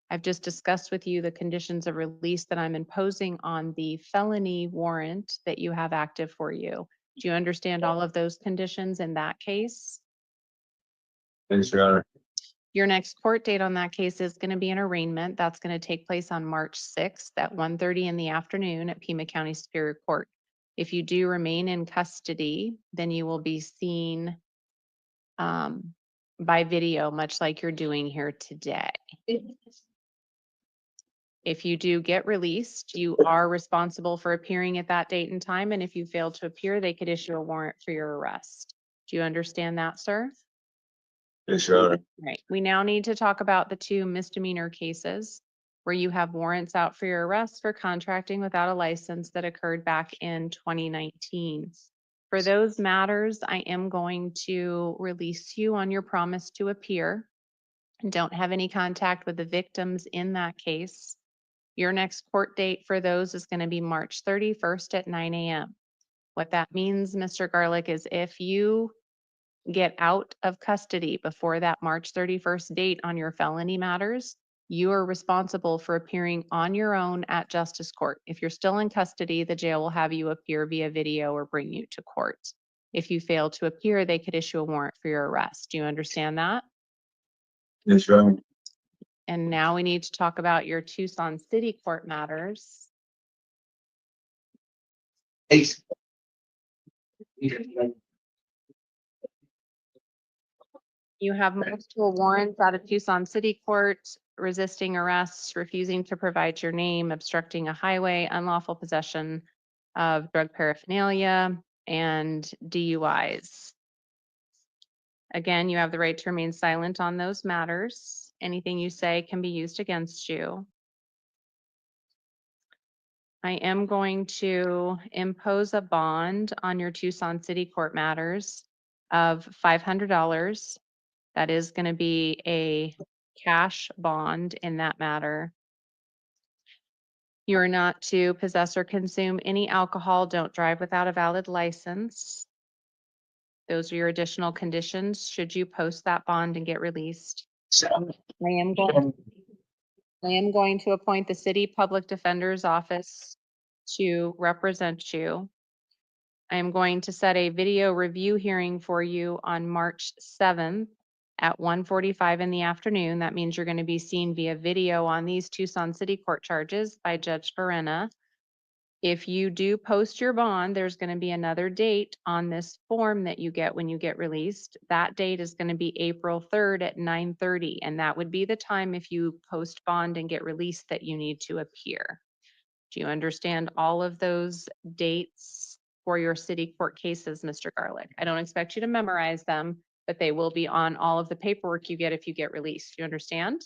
I've just discussed with you the conditions of release that I'm imposing on the felony warrant that you have active for you. Do you understand all of those conditions in that case? Yes, Your Honor. Your next court date on that case is going to be an arraignment. That's going to take place on March 6th at 1:30 in the afternoon at Pima County Superior Court. If you do remain in custody, then you will be seen by video, much like you're doing here today. If you do get released, you are responsible for appearing at that date and time. And if you fail to appear, they could issue a warrant for your arrest. Do you understand that, sir? Yes, Your Honor. Right. We now need to talk about the 2 misdemeanor cases where you have warrants out for your arrest for contracting without a license that occurred back in 2019. For those matters, I am going to release you on your promise to appear. Don't have any contact with the victims in that case. Your next court date for those is going to be March 31st at 9 a.m. What that means, Mr. Garlick, is if you get out of custody before that March 31st date on your felony matters, you are responsible for appearing on your own at justice court. If you're still in custody, the jail will have you appear via video or bring you to court. If you fail to appear, they could issue a warrant for your arrest. Do you understand that? Yes, Your Honor. And now we need to talk about your Tucson City Court matters. You have multiple warrants out of Tucson City Court, resisting arrests, refusing to provide your name, obstructing a highway, unlawful possession of drug paraphernalia, and DUIs. Again, you have the right to remain silent on those matters. Anything you say can be used against you. I am going to impose a bond on your Tucson City Court matters of $500. That is going to be a cash bond in that matter. You are not to possess or consume any alcohol. Don't drive without a valid license. Those are your additional conditions should you post that bond and get released. I am going to appoint the city public defender's office to represent you. I am going to set a video review hearing for you on March 7th at 1:45 in the afternoon. That means you're going to be seen via video on these Tucson City Court charges by Judge Verena. If you do post your bond, there's going to be another date on this form that you get when you get released. That date is going to be April 3rd at 9:30, and that would be the time if you post bond and get released that you need to appear. Do you understand all of those dates for your city court cases, Mr. Garlick? I don't expect you to memorize them, but they will be on all of the paperwork you get if you get released. Do you understand?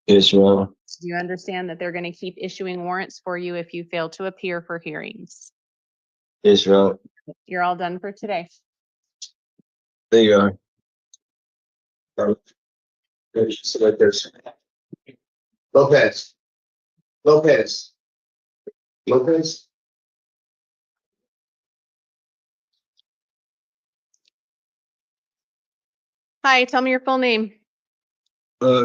Yes, Your Honor. Do you understand that they're going to keep issuing warrants for you if you fail to appear for hearings? Yes, Your Honor. You're all done for today. There you are. Select this. Lopez. Lopez. Lopez. Hi, tell me your full name.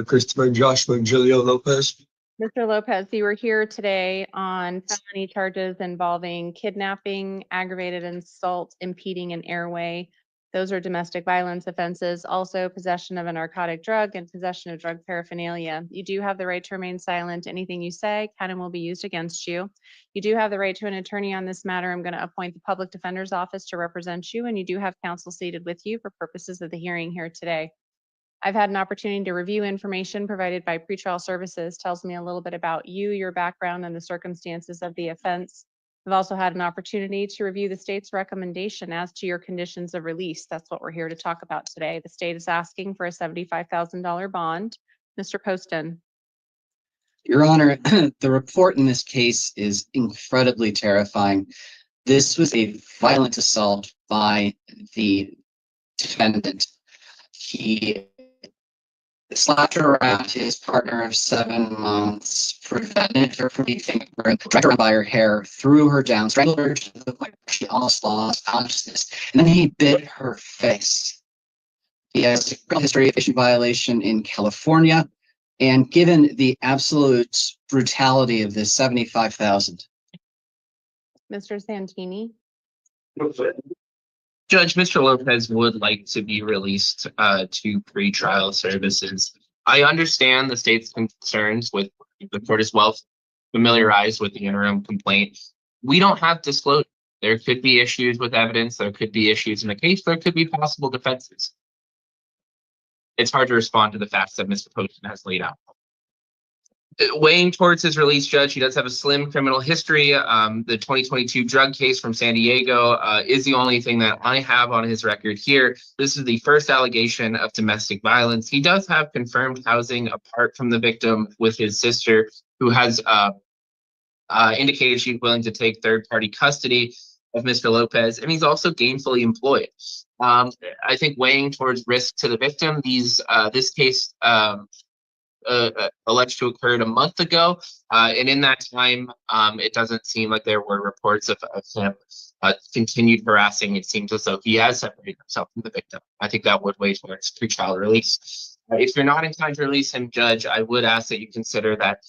Christopher Joshua Julio Lopez. Mr. Lopez, you were here today on felony charges involving kidnapping, aggravated assault, impeding an airway. Those are domestic violence offenses. Also possession of a narcotic drug and possession of drug paraphernalia. You do have the right to remain silent. Anything you say can and will be used against you. You do have the right to an attorney on this matter. I'm going to appoint the public defender's office to represent you, and you do have counsel seated with you for purposes of the hearing here today. I've had an opportunity to review information provided by pretrial services. Tells me a little bit about you, your background, and the circumstances of the offense. I've also had an opportunity to review the state's recommendation as to your conditions of release. That's what we're here to talk about today. The state is asking for a $75,000 bond. Mr. Poston. Your Honor, the report in this case is incredibly terrifying. This was a violent assault by the defendant. He slapped her around his partner of 7 months, prevented her from eating, dragged her around by her hair, threw her down, strangled her to the point where she almost lost consciousness, and then he bit her face. He has a criminal history of issue violation in California, and given the absolute brutality of this, 75,000. Mr. Santini? Judge, Mr. Lopez would like to be released to pretrial services. I understand the state's concerns with the court is well familiarized with the interim complaint. We don't have disclosure. There could be issues with evidence. There could be issues in the case. There could be possible defenses. It's hard to respond to the facts that Mr. Poston has laid out. Weighing towards his release, Judge, he does have a slim criminal history. The 2022 drug case from San Diego is the only thing that I have on his record here. This is the first allegation of domestic violence. He does have confirmed housing apart from the victim with his sister, who has indicated she's willing to take third-party custody of Mr. Lopez, and he's also gainfully employed. I think weighing towards risk to the victim, this case alleged to occurred a month ago, and in that time, it doesn't seem like there were reports of him continued harassing. It seems as though he has separated himself from the victim. I think that would weigh towards pretrial release. If you're not inclined to release him, Judge, I would ask that you consider that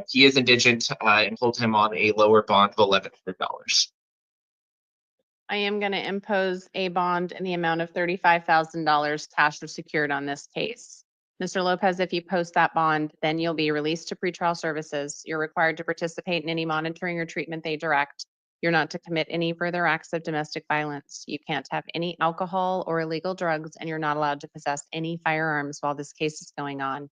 he is indigent and hold him on a lower bond of $1,100. I am going to impose a bond in the amount of $35,000 cash or secured on this case. Mr. Lopez, if you post that bond, then you'll be released to pretrial services. You're required to participate in any monitoring or treatment they direct. You're not to commit any further acts of domestic violence. You can't have any alcohol or illegal drugs, and you're not allowed to possess any firearms while this case is going on.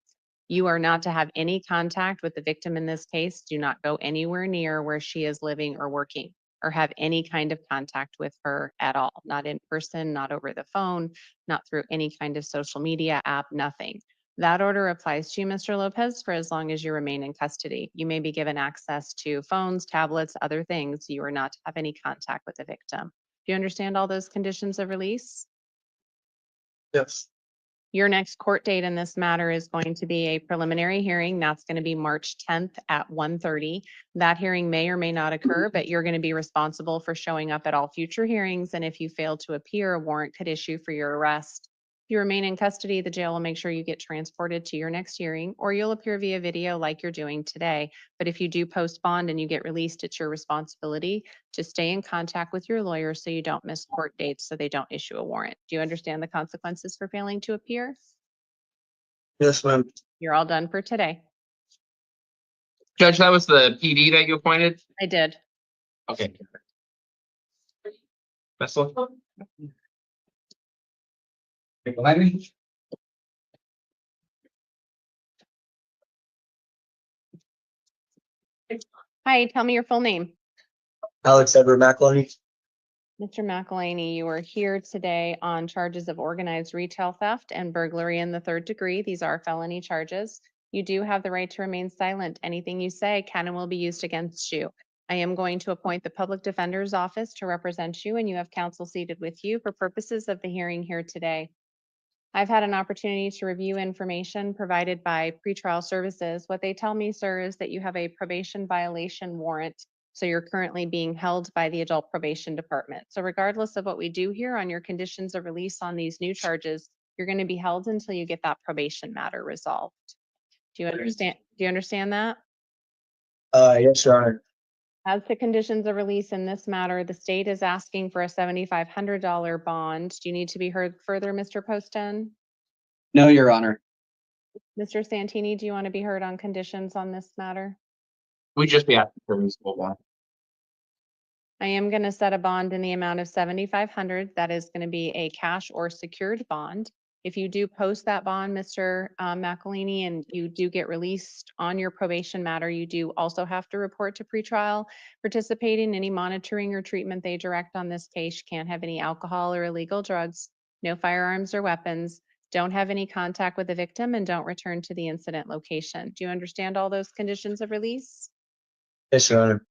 You are not to have any contact with the victim in this case. Do not go anywhere near where she is living or working, or have any kind of contact with her at all. Not in person, not over the phone, not through any kind of social media app, nothing. That order applies to you, Mr. Lopez, for as long as you remain in custody. You may be given access to phones, tablets, other things. You are not to have any contact with the victim. Do you understand all those conditions of release? Yes. Your next court date in this matter is going to be a preliminary hearing. That's going to be March 10th at 1:30. That hearing may or may not occur, but you're going to be responsible for showing up at all future hearings. And if you fail to appear, a warrant could issue for your arrest. If you remain in custody, the jail will make sure you get transported to your next hearing, or you'll appear via video like you're doing today. But if you do post bond and you get released, it's your responsibility to stay in contact with your lawyer so you don't miss court dates, so they don't issue a warrant. Do you understand the consequences for failing to appear? Yes, ma'am. You're all done for today. Judge, that was the PD that you appointed? I did. Okay. Vessel? Hi, tell me your full name. Alex Edward McElhenney. Mr. McElhaney, you are here today on charges of organized retail theft and burglary in the 3rd degree. These are felony charges. You do have the right to remain silent. Anything you say can and will be used against you. I am going to appoint the public defender's office to represent you, and you have counsel seated with you for purposes of the hearing here today. I've had an opportunity to review information provided by pretrial services. What they tell me, sir, is that you have a probation violation warrant. So you're currently being held by the adult probation department. So regardless of what we do here on your conditions of release on these new charges, you're going to be held until you get that probation matter resolved. Do you understand? Do you understand that? Yes, Your Honor. As to conditions of release in this matter, the state is asking for a $7,500 bond. Do you need to be heard further, Mr. Poston? No, Your Honor. Mr. Santini, do you want to be heard on conditions on this matter? We just be asking for a reasonable bond. I am going to set a bond in the amount of $7,500. That is going to be a cash or secured bond. If you do post that bond, Mr. McElhaney, and you do get released on your probation matter, you do also have to report to pretrial, participate in any monitoring or treatment they direct on this case. You can't have any alcohol or illegal drugs, no firearms or weapons, don't have any contact with the victim, and don't return to the incident location. Do you understand all those conditions of release? Yes, Your Honor.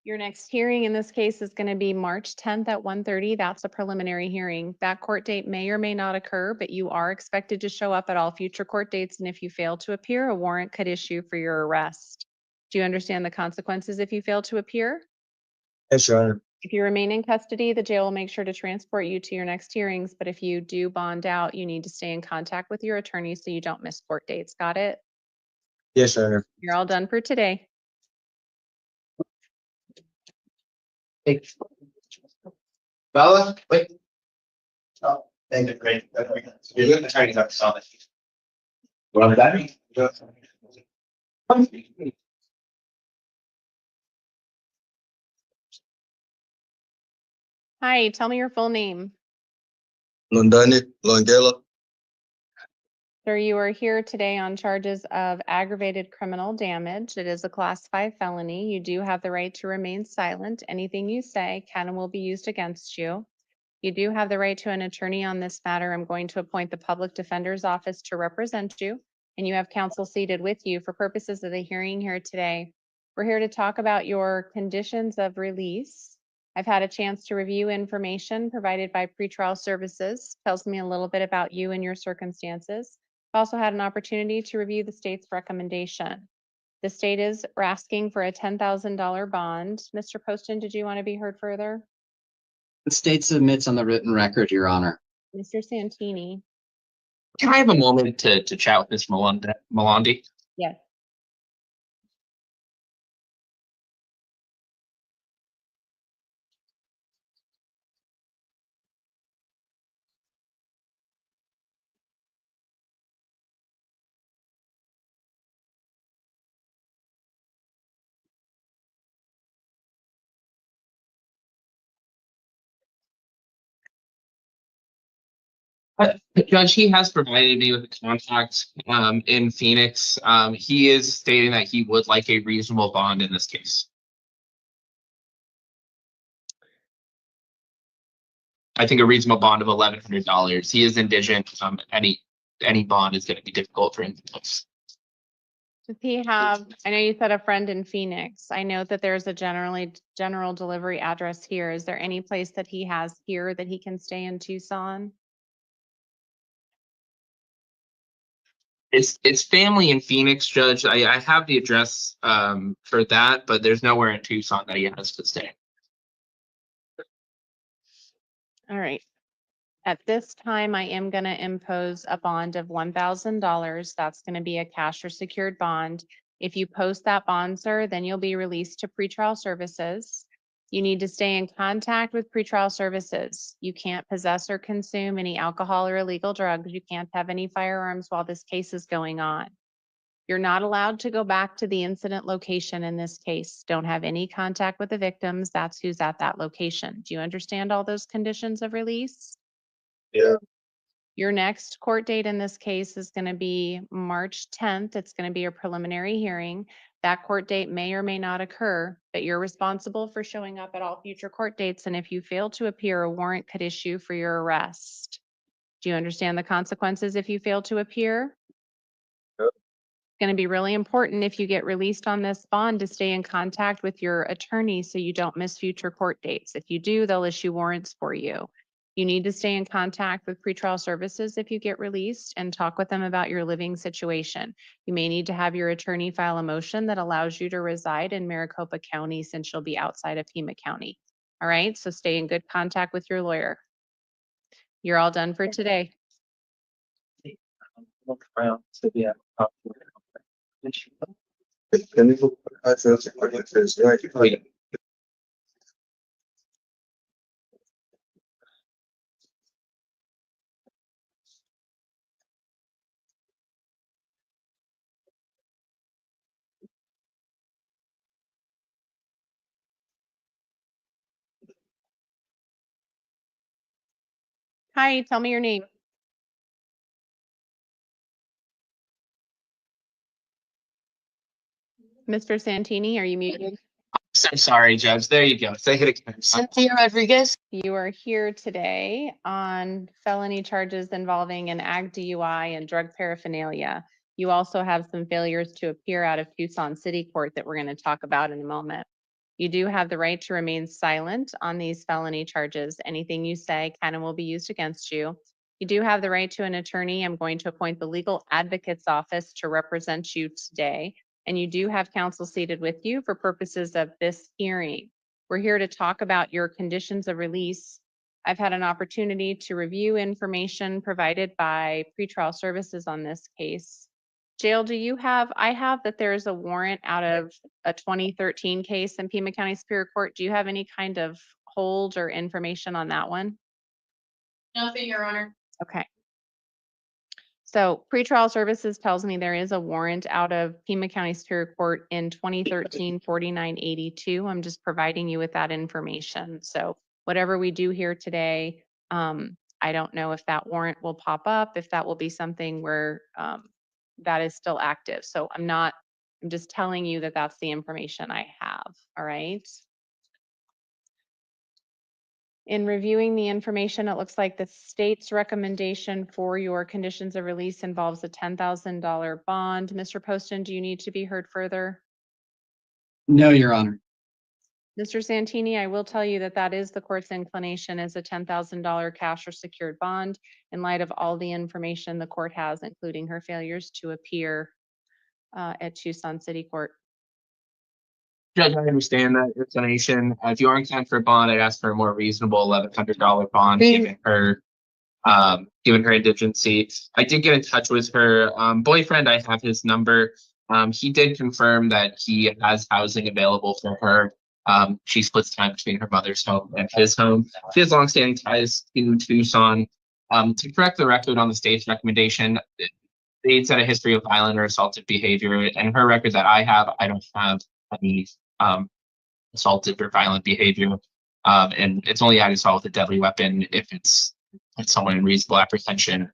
Your next hearing in this case is going to be March 10th at 1:30. That's a preliminary hearing. That court date may or may not occur, but you are expected to show up at all future court dates. And if you fail to appear, a warrant could issue for your arrest. Do you understand the consequences if you fail to appear? Yes, Your Honor. If you remain in custody, the jail will make sure to transport you to your next hearings. But if you do bond out, you need to stay in contact with your attorney so you don't miss court dates. Got it? Yes, Your Honor. You're all done for today. Bella, wait. Oh, thank you. Great. You're good attorneys have to solve it. What am I? Hi, tell me your full name. Londani, Langela. Sir, you are here today on charges of aggravated criminal damage. It is a class 5 felony. You do have the right to remain silent. Anything you say can and will be used against you. You do have the right to an attorney on this matter. I'm going to appoint the public defender's office to represent you, and you have counsel seated with you for purposes of the hearing here today. We're here to talk about your conditions of release. I've had a chance to review information provided by pretrial services. Tells me a little bit about you and your circumstances. I've also had an opportunity to review the state's recommendation. The state is asking for a $10,000 bond. Mr. Poston, did you want to be heard further? The state submits on the written record, Your Honor. Mr. Santini? Can I have a moment to chat with Ms. Melandi? Yes. Judge, he has provided me with a contact in Phoenix. He is stating that he would like a reasonable bond in this case. I think a reasonable bond of $1,100. He is indigent. Any bond is going to be difficult for him. Does he have, I know you said a friend in Phoenix. I know that there's a general delivery address here. Is there any place that he has here that he can stay in Tucson? It's family in Phoenix, Judge. I have the address for that, but there's nowhere in Tucson that he has to stay. All right. At this time, I am going to impose a bond of $1,000. That's going to be a cash or secured bond. If you post that bond, sir, then you'll be released to pretrial services. You need to stay in contact with pretrial services. You can't possess or consume any alcohol or illegal drugs. You can't have any firearms while this case is going on. You're not allowed to go back to the incident location in this case. Don't have any contact with the victims. That's who's at that location. Do you understand all those conditions of release? Yeah. Your next court date in this case is going to be March 10th. It's going to be a preliminary hearing. That court date may or may not occur, but you're responsible for showing up at all future court dates. And if you fail to appear, a warrant could issue for your arrest. Do you understand the consequences if you fail to appear? Yep. It's going to be really important if you get released on this bond to stay in contact with your attorney so you don't miss future court dates. If you do, they'll issue warrants for you. You need to stay in contact with pretrial services if you get released and talk with them about your living situation. You may need to have your attorney file a motion that allows you to reside in Maricopa County since you'll be outside of Pima County. All right, so stay in good contact with your lawyer. You're all done for today. Hi, tell me your name. Mr. Santini, are you muted? I'm sorry, Judge. There you go. Say it again. Cynthia Rodriguez. You are here today on felony charges involving an ag DUI and drug paraphernalia. You also have some failures to appear out of Tucson City Court that we're going to talk about in a moment. You do have the right to remain silent on these felony charges. Anything you say can and will be used against you. You do have the right to an attorney. I'm going to appoint the legal advocate's office to represent you today. And you do have counsel seated with you for purposes of this hearing. We're here to talk about your conditions of release. I've had an opportunity to review information provided by pretrial services on this case. Jail, I have that there's a warrant out of a 2013 case in Pima County Superior Court. Do you have any kind of hold or information on that one? Nothing, Your Honor. Okay. So pretrial services tells me there is a warrant out of Pima County Superior Court in 2013 4982. I'm just providing you with that information. So whatever we do here today, I don't know if that warrant will pop up, if that will be something where that is still active. So I'm just telling you that that's the information I have. All right. In reviewing the information, it looks like the state's recommendation for your conditions of release involves a $10,000 bond. Mr. Poston, do you need to be heard further? No, Your Honor. Mr. Santini, I will tell you that that is the court's inclination as a $10,000 cash or secured bond in light of all the information the court has, including her failures to appear at Tucson City Court. Judge, I understand that explanation. If you are inclined for a bond, I'd ask for a more reasonable $1,100 bond, given her indigency. I did get in touch with her boyfriend. I have his number. He did confirm that he has housing available for her. She splits time between her mother's home and his home. She has longstanding ties to Tucson. To correct the record on the state's recommendation, they said a history of violent or assaultive behavior. And her record that I have, I don't have any assaultive or violent behavior. And it's only had assault with a deadly weapon if it's someone in reasonable apprehension,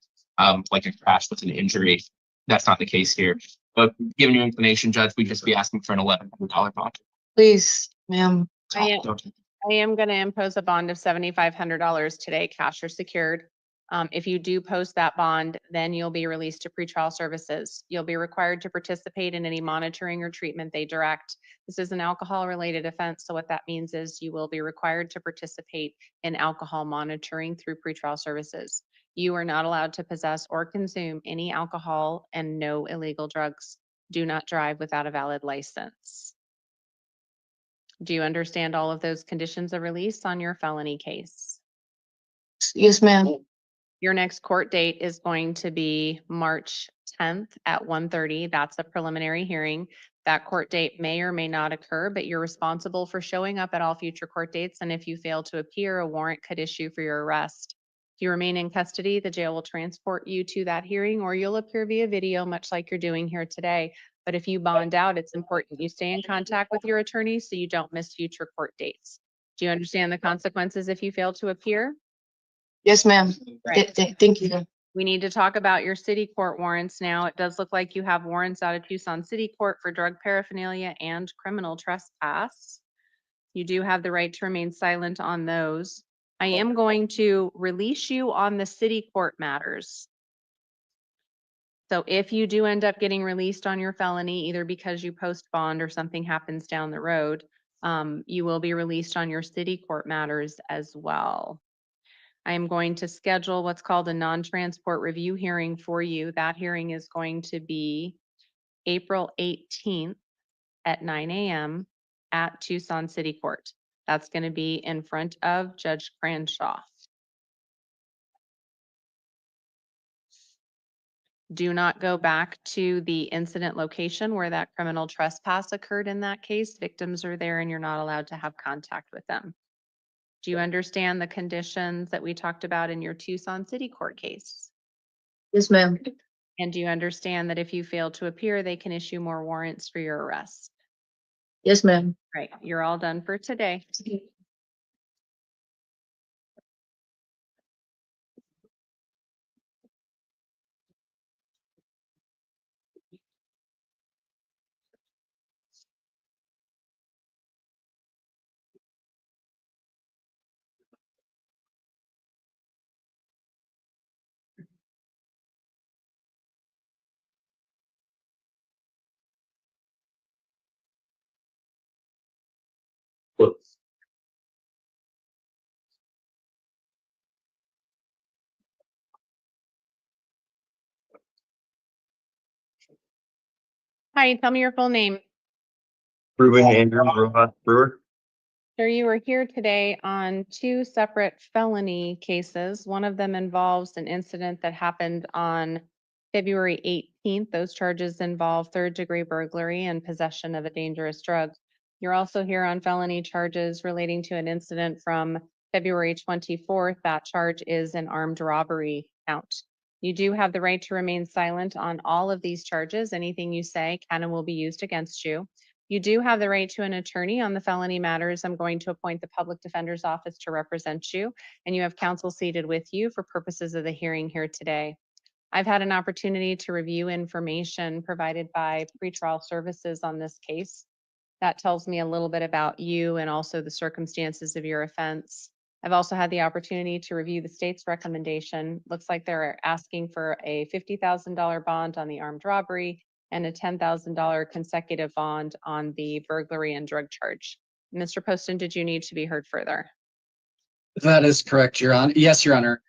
like a crash with an injury. That's not the case here. But given your inclination, Judge, we'd just be asking for an $1,100 bond. Please, ma'am. I am going to impose a bond of $7,500 today, cash or secured. If you do post that bond, then you'll be released to pretrial services. You'll be required to participate in any monitoring or treatment they direct. This is an alcohol-related offense, so what that means is you will be required to participate in alcohol monitoring through pretrial services. You are not allowed to possess or consume any alcohol and no illegal drugs. Do not drive without a valid license. Do you understand all of those conditions of release on your felony case? Yes, ma'am. Your next court date is going to be March 10th at 1:30. That's a preliminary hearing. That court date may or may not occur, but you're responsible for showing up at all future court dates. And if you fail to appear, a warrant could issue for your arrest. If you remain in custody, the jail will transport you to that hearing, or you'll appear via video, much like you're doing here today. But if you bond out, it's important you stay in contact with your attorney so you don't miss future court dates. Do you understand the consequences if you fail to appear? Yes, ma'am. Right. Thank you. We need to talk about your city court warrants now. It does look like you have warrants out of Tucson City Court for drug paraphernalia and criminal trespass. You do have the right to remain silent on those. I am going to release you on the city court matters. So if you do end up getting released on your felony, either because you post bond or something happens down the road, you will be released on your city court matters as well. I am going to schedule what's called a non-transport review hearing for you. That hearing is going to be April 18th at 9 a.m. at Tucson City Court. That's going to be in front of Judge Cranshaw. Do not go back to the incident location where that criminal trespass occurred in that case. Victims are there and you're not allowed to have contact with them. Do you understand the conditions that we talked about in your Tucson City Court case? Yes, ma'am. And do you understand that if you fail to appear, they can issue more warrants for your arrest? Yes, ma'am. Right, you're all done for today. Hi, tell me your full name. Ruben Andrew Brewer. Sir, you were here today on 2 separate felony cases. One of them involves an incident that happened on February 18th. Those charges involve 3rd-degree burglary and possession of a dangerous drug. You're also here on felony charges relating to an incident from February 24th. That charge is an armed robbery count. You do have the right to remain silent on all of these charges. Anything you say can and will be used against you. You do have the right to an attorney on the felony matters. I'm going to appoint the public defender's office to represent you, and you have counsel seated with you for purposes of the hearing here today. I've had an opportunity to review information provided by pretrial services on this case. That tells me a little bit about you and also the circumstances of your offense. I've also had the opportunity to review the state's recommendation. Looks like they're asking for a $50,000 bond on the armed robbery and a $10,000 consecutive bond on the burglary and drug charge. Mr. Poston, did you need to be heard further? That is correct, Your Honor. Yes, Your Honor.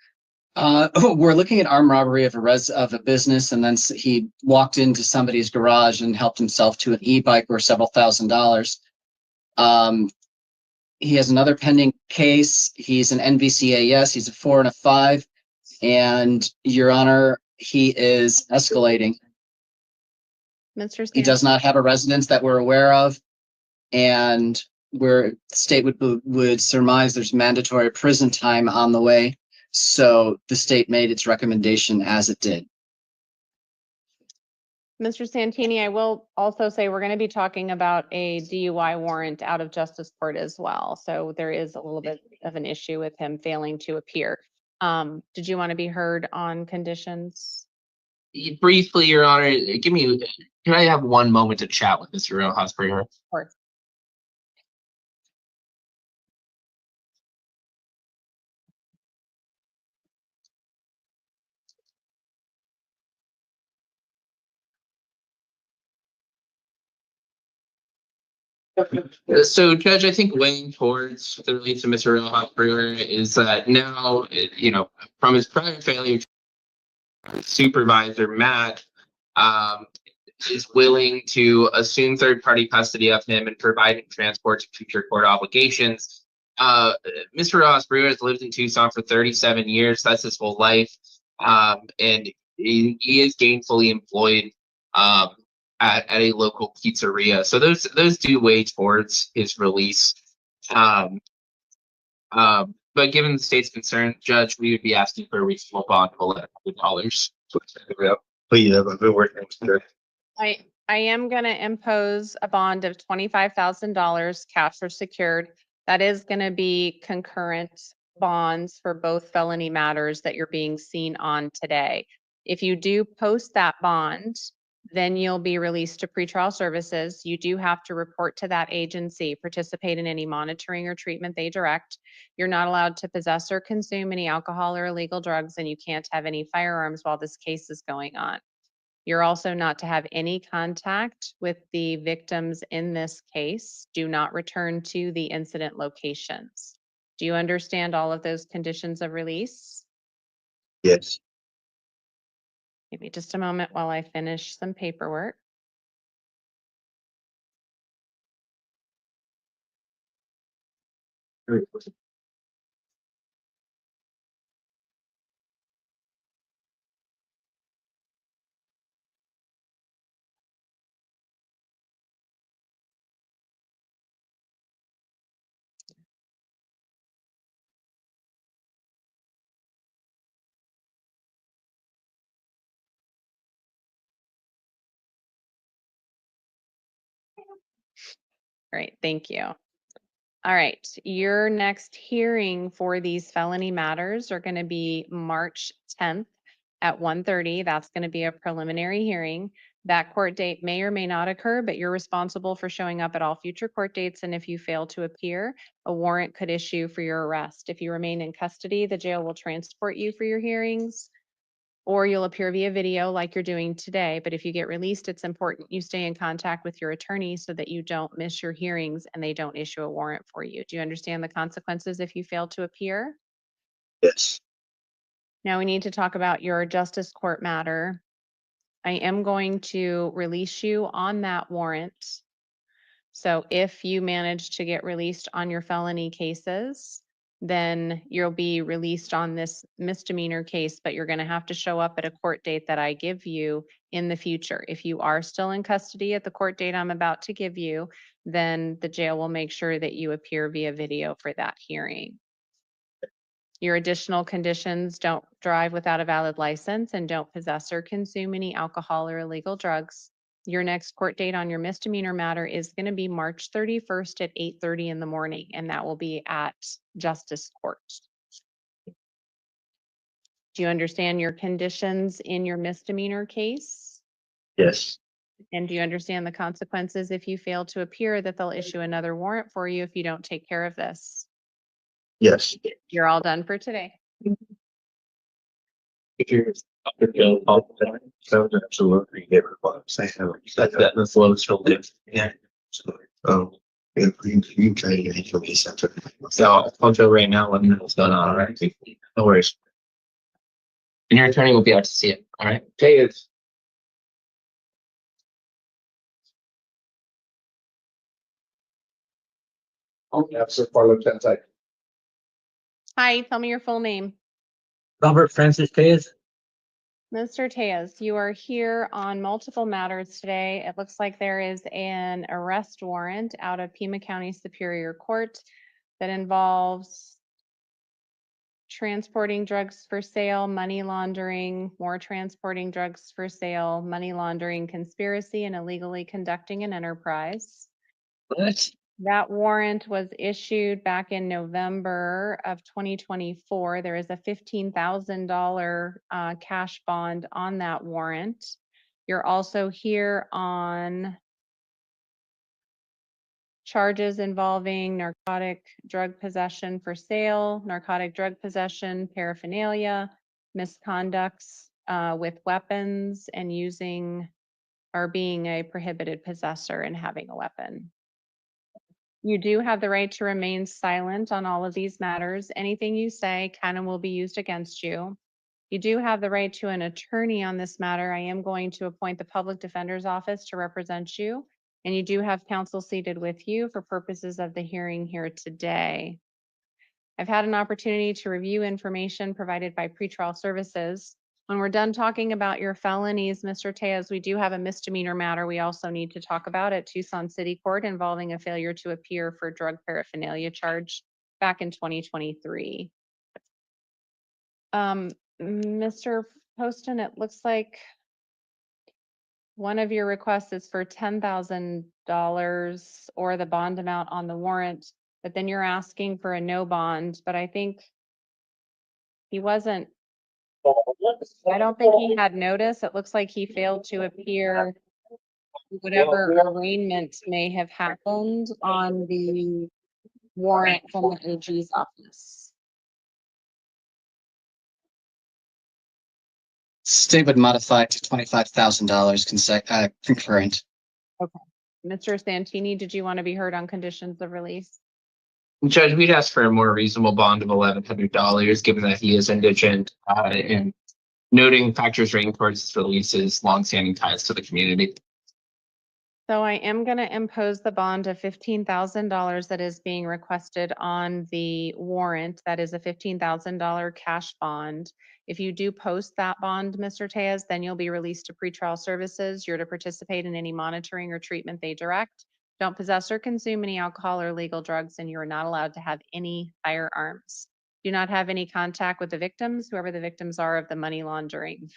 We're looking at armed robbery of a business, and then he walked into somebody's garage and helped himself to an e-bike worth several $1,000s. He has another pending case. He's an NVCAS. He's a 4 and a 5, and Your Honor, he is escalating. Mr. He does not have a residence that we're aware of, and the state would surmise there's mandatory prison time on the way. So the state made its recommendation as it did. Mr. Santini, I will also say we're going to be talking about a DUI warrant out of justice court as well. So there is a little bit of an issue with him failing to appear. Did you want to be heard on conditions? Briefly, Your Honor, can I have one moment to chat with Mr. Rojas Brewer? Of course. So, Judge, I think weighing towards the release of Mr. Rojas Brewer is that now, from his prior failure, supervisor Matt is willing to assume third-party custody of him and provide him transport to future court obligations. Mr. Rojas Brewer has lived in Tucson for 37 years. That's his whole life, and he is gainfully employed at a local pizzeria. So those do weigh towards his release. But given the state's concern, Judge, we would be asking for a reasonable bond of $1100. Please, I've been working today. I am going to impose a bond of $25,000 cash or secured. That is going to be concurrent bonds for both felony matters that you're being seen on today. If you do post that bond, then you'll be released to pretrial services. You do have to report to that agency, participate in any monitoring or treatment they direct. You're not allowed to possess or consume any alcohol or illegal drugs, and you can't have any firearms while this case is going on. You're also not to have any contact with the victims in this case. Do not return to the incident locations. Do you understand all of those conditions of release? Yes. Give me just a moment while I finish some paperwork. Great, thank you. All right, your next hearing for these felony matters are going to be March 10th at 1:30. That's going to be a preliminary hearing. That court date may or may not occur, but you're responsible for showing up at all future court dates. And if you fail to appear, a warrant could issue for your arrest. If you remain in custody, the jail will transport you for your hearings, or you'll appear via video like you're doing today. But if you get released, it's important you stay in contact with your attorney so that you don't miss your hearings and they don't issue a warrant for you. Do you understand the consequences if you fail to appear? Yes. Now we need to talk about your justice court matter. I am going to release you on that warrant. So if you manage to get released on your felony cases, then you'll be released on this misdemeanor case, but you're going to have to show up at a court date that I give you in the future. If you are still in custody at the court date I'm about to give you, then the jail will make sure that you appear via video for that hearing. Your additional conditions: don't drive without a valid license and don't possess or consume any alcohol or illegal drugs. Your next court date on your misdemeanor matter is going to be March 31st at 8:30 in the morning, and that will be at Justice Court. Do you understand your conditions in your misdemeanor case? Yes. And do you understand the consequences if you fail to appear, that they'll issue another warrant for you if you don't take care of this? Yes. You're all done for today. If you're absolutely get requirements. I have that in the flow still do. Yeah. If you try to get me center. So I'll go right now. Let me know what's going on. All right. No worries. And your attorney will be out to see it. All right. Okay. It's Officer Carlo Tenzai. Hi, tell me your full name. Robert Francis Tazes. Mr. Tejas, you are here on multiple matters today. It looks like there is an arrest warrant out of Pima County Superior Court that involves transporting drugs for sale, money laundering, more transporting drugs for sale, money laundering, conspiracy, and illegally conducting an enterprise. what? That warrant was issued back in November of 2024. There is a $15,000 cash bond on that warrant. You're also here on charges involving narcotic drug possession for sale, narcotic drug possession, paraphernalia, misconducts with weapons, and using or being a prohibited possessor and having a weapon. You do have the right to remain silent on all of these matters. Anything you say can and will be used against you. You do have the right to an attorney on this matter. I am going to appoint the public defender's office to represent you, and you do have counsel seated with you for purposes of the hearing here today. I've had an opportunity to review information provided by pretrial services. When we're done talking about your felonies, Mr. Tejas, we do have a misdemeanor matter we also need to talk about at Tucson City Court involving a failure to appear for drug paraphernalia charge back in 2023. Mr. Poston, it looks like one of your requests is for $10,000 or the bond amount on the warrant, but then you're asking for a no bond, but I think he wasn't, I don't think he had notice. It looks like he failed to appear. Whatever arraignment may have happened on the warrant from the AG's office. State would modify to $25,000 concurrent. Okay. Mr. Santini, did you want to be heard on conditions of release? Judge, we'd ask for a more reasonable bond of $1,100, given that he is indigent, and noting factors ranking towards his release's longstanding ties to the community. So I am going to impose the bond of $15,000 that is being requested on the warrant. That is a $15,000 cash bond. If you do post that bond, Mr. Tejas, then you'll be released to pretrial services. You're to participate in any monitoring or treatment they direct. Don't possess or consume any alcohol or illegal drugs, and you are not allowed to have any firearms. Do not have any contact with the victims, whoever the victims are of the money laundering.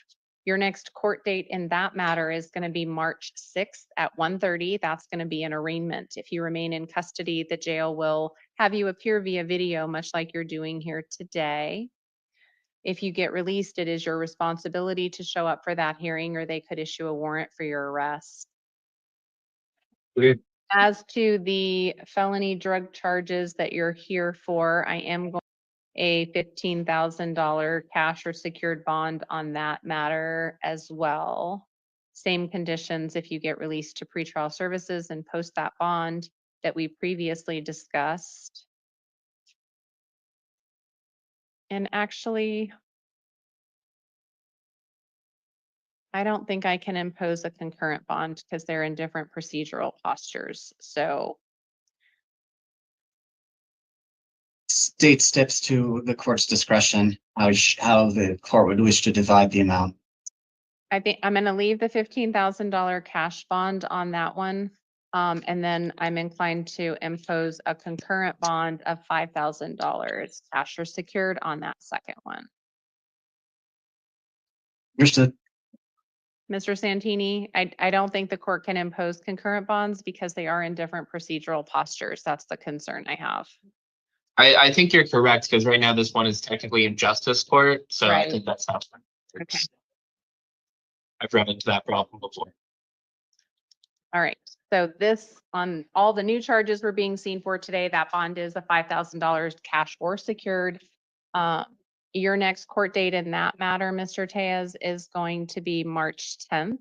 Your next court date in that matter is going to be March 6th at 1:30. That's going to be an arraignment. If you remain in custody, the jail will have you appear via video, much like you're doing here today. If you get released, it is your responsibility to show up for that hearing, or they could issue a warrant for your arrest. Good. As to the felony drug charges that you're here for, I am going a $15,000 cash or secured bond on that matter as well. Same conditions if you get released to pretrial services and post that bond that we previously discussed. And actually, I don't think I can impose a concurrent bond because they're in different procedural postures. So State steps to the court's discretion, how the court would wish to divide the amount. I think I'm going to leave the $15,000 cash bond on that one. And then I'm inclined to impose a concurrent bond of $5,000 cash or secured on that second one. Understood. Mr. Santini, I don't think the court can impose concurrent bonds because they are in different procedural postures. That's the concern I have. I think you're correct, because right now this one is technically in justice court, so I Right. think that's how it Okay. works. I've run into that problem before. All right. So this, on all the new charges we're being seen for today, that bond is a $5,000 cash or secured. Your next court date in that matter, Mr. Tazes, is going to be March 10th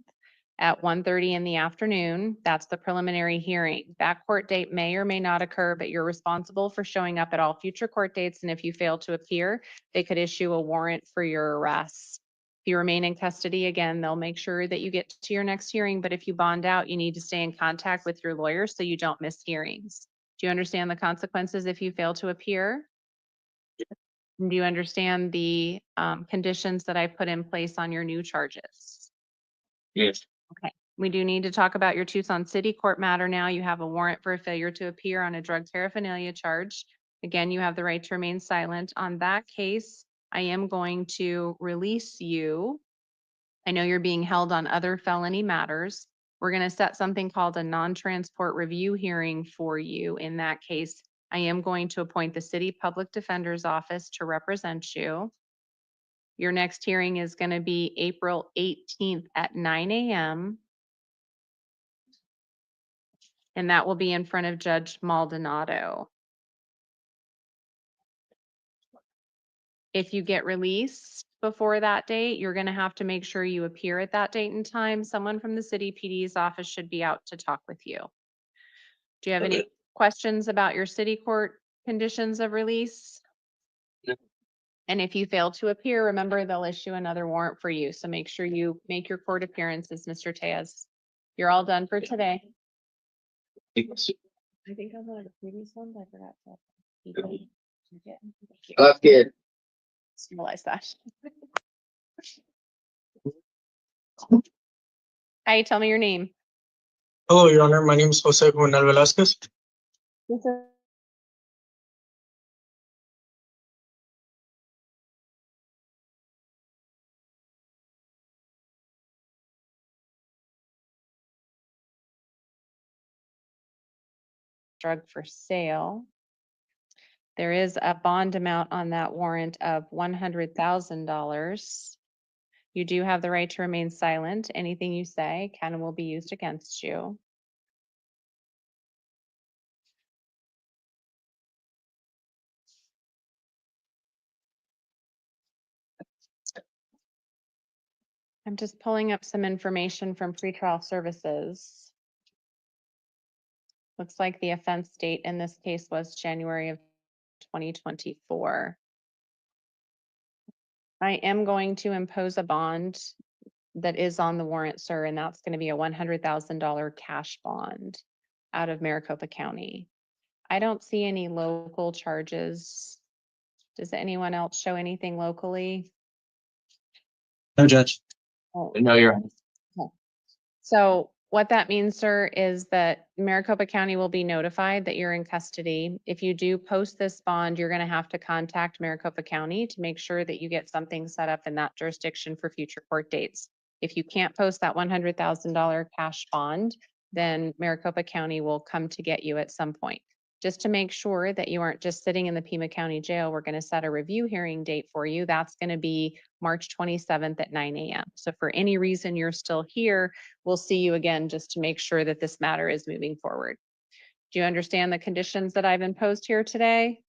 at 1:30 in the afternoon. That's the preliminary hearing. That court date may or may not occur, but you're responsible for showing up at all future court dates. And if you fail to appear, they could issue a warrant for your arrest. If you remain in custody, again, they'll make sure that you get to your next hearing. But if you bond out, you need to stay in contact with your lawyer so you don't miss hearings. Do you understand the consequences if you fail to appear? Do you understand the conditions that I put in place on your new charges? Yes. Okay. We do need to talk about your Tucson City Court matter now. You have a warrant for a failure to appear on a drug paraphernalia charge. Again, you have the right to remain silent. On that case, I am going to release you. I know you're being held on other felony matters. We're going to set something called a non-transport review hearing for you. In that case, I am going to appoint the City Public Defender's Office to represent you. Your next hearing is going to be April 18th at 9 a.m. And that will be in front of Judge Maldonado. If you get released before that date, you're going to have to make sure you appear at that date and time. Someone from the city PD's office should be out to talk with you. Do you have any questions about your city court conditions of release? No. And if you fail to appear, remember they'll issue another warrant for you. So make sure you make your court appearances, Mr. Tazes. You're all done for today. I think on one of the previous ones, I forgot to. That's good. Realize that. Hi, tell me your name. Hello, Your Honor. My name is Jose Juvenal Velasquez. Drug for sale. There is a bond amount on that warrant of $100,000. You do have the right to remain silent. Anything you say can and will be used against you. I'm just pulling up some information from pretrial services. Looks like the offense date in this case was January of 2024. I am going to impose a bond that is on the warrant, sir, and that's going to be a $100,000 cash bond out of Maricopa County. I don't see any local charges. Does anyone else show anything locally? No, Judge. Oh. No, you're right. So what that means, sir, is that Maricopa County will be notified that you're in custody. If you do post this bond, you're going to have to contact Maricopa County to make sure that you get something set up in that jurisdiction for future court dates. If you can't post that $100,000 cash bond, then Maricopa County will come to get you at some point. Just to make sure that you aren't just sitting in the Pima County Jail, we're going to set a review hearing date for you. That's going to be March 27th at 9 a.m. So for any reason you're still here, we'll see you again just to make sure that this matter is moving forward. Do you understand the conditions that I've imposed here today?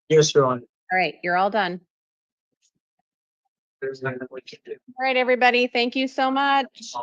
Yes, Your Honor. All right, you're all done. There's nothing we can do. All right, everybody, thank you so much.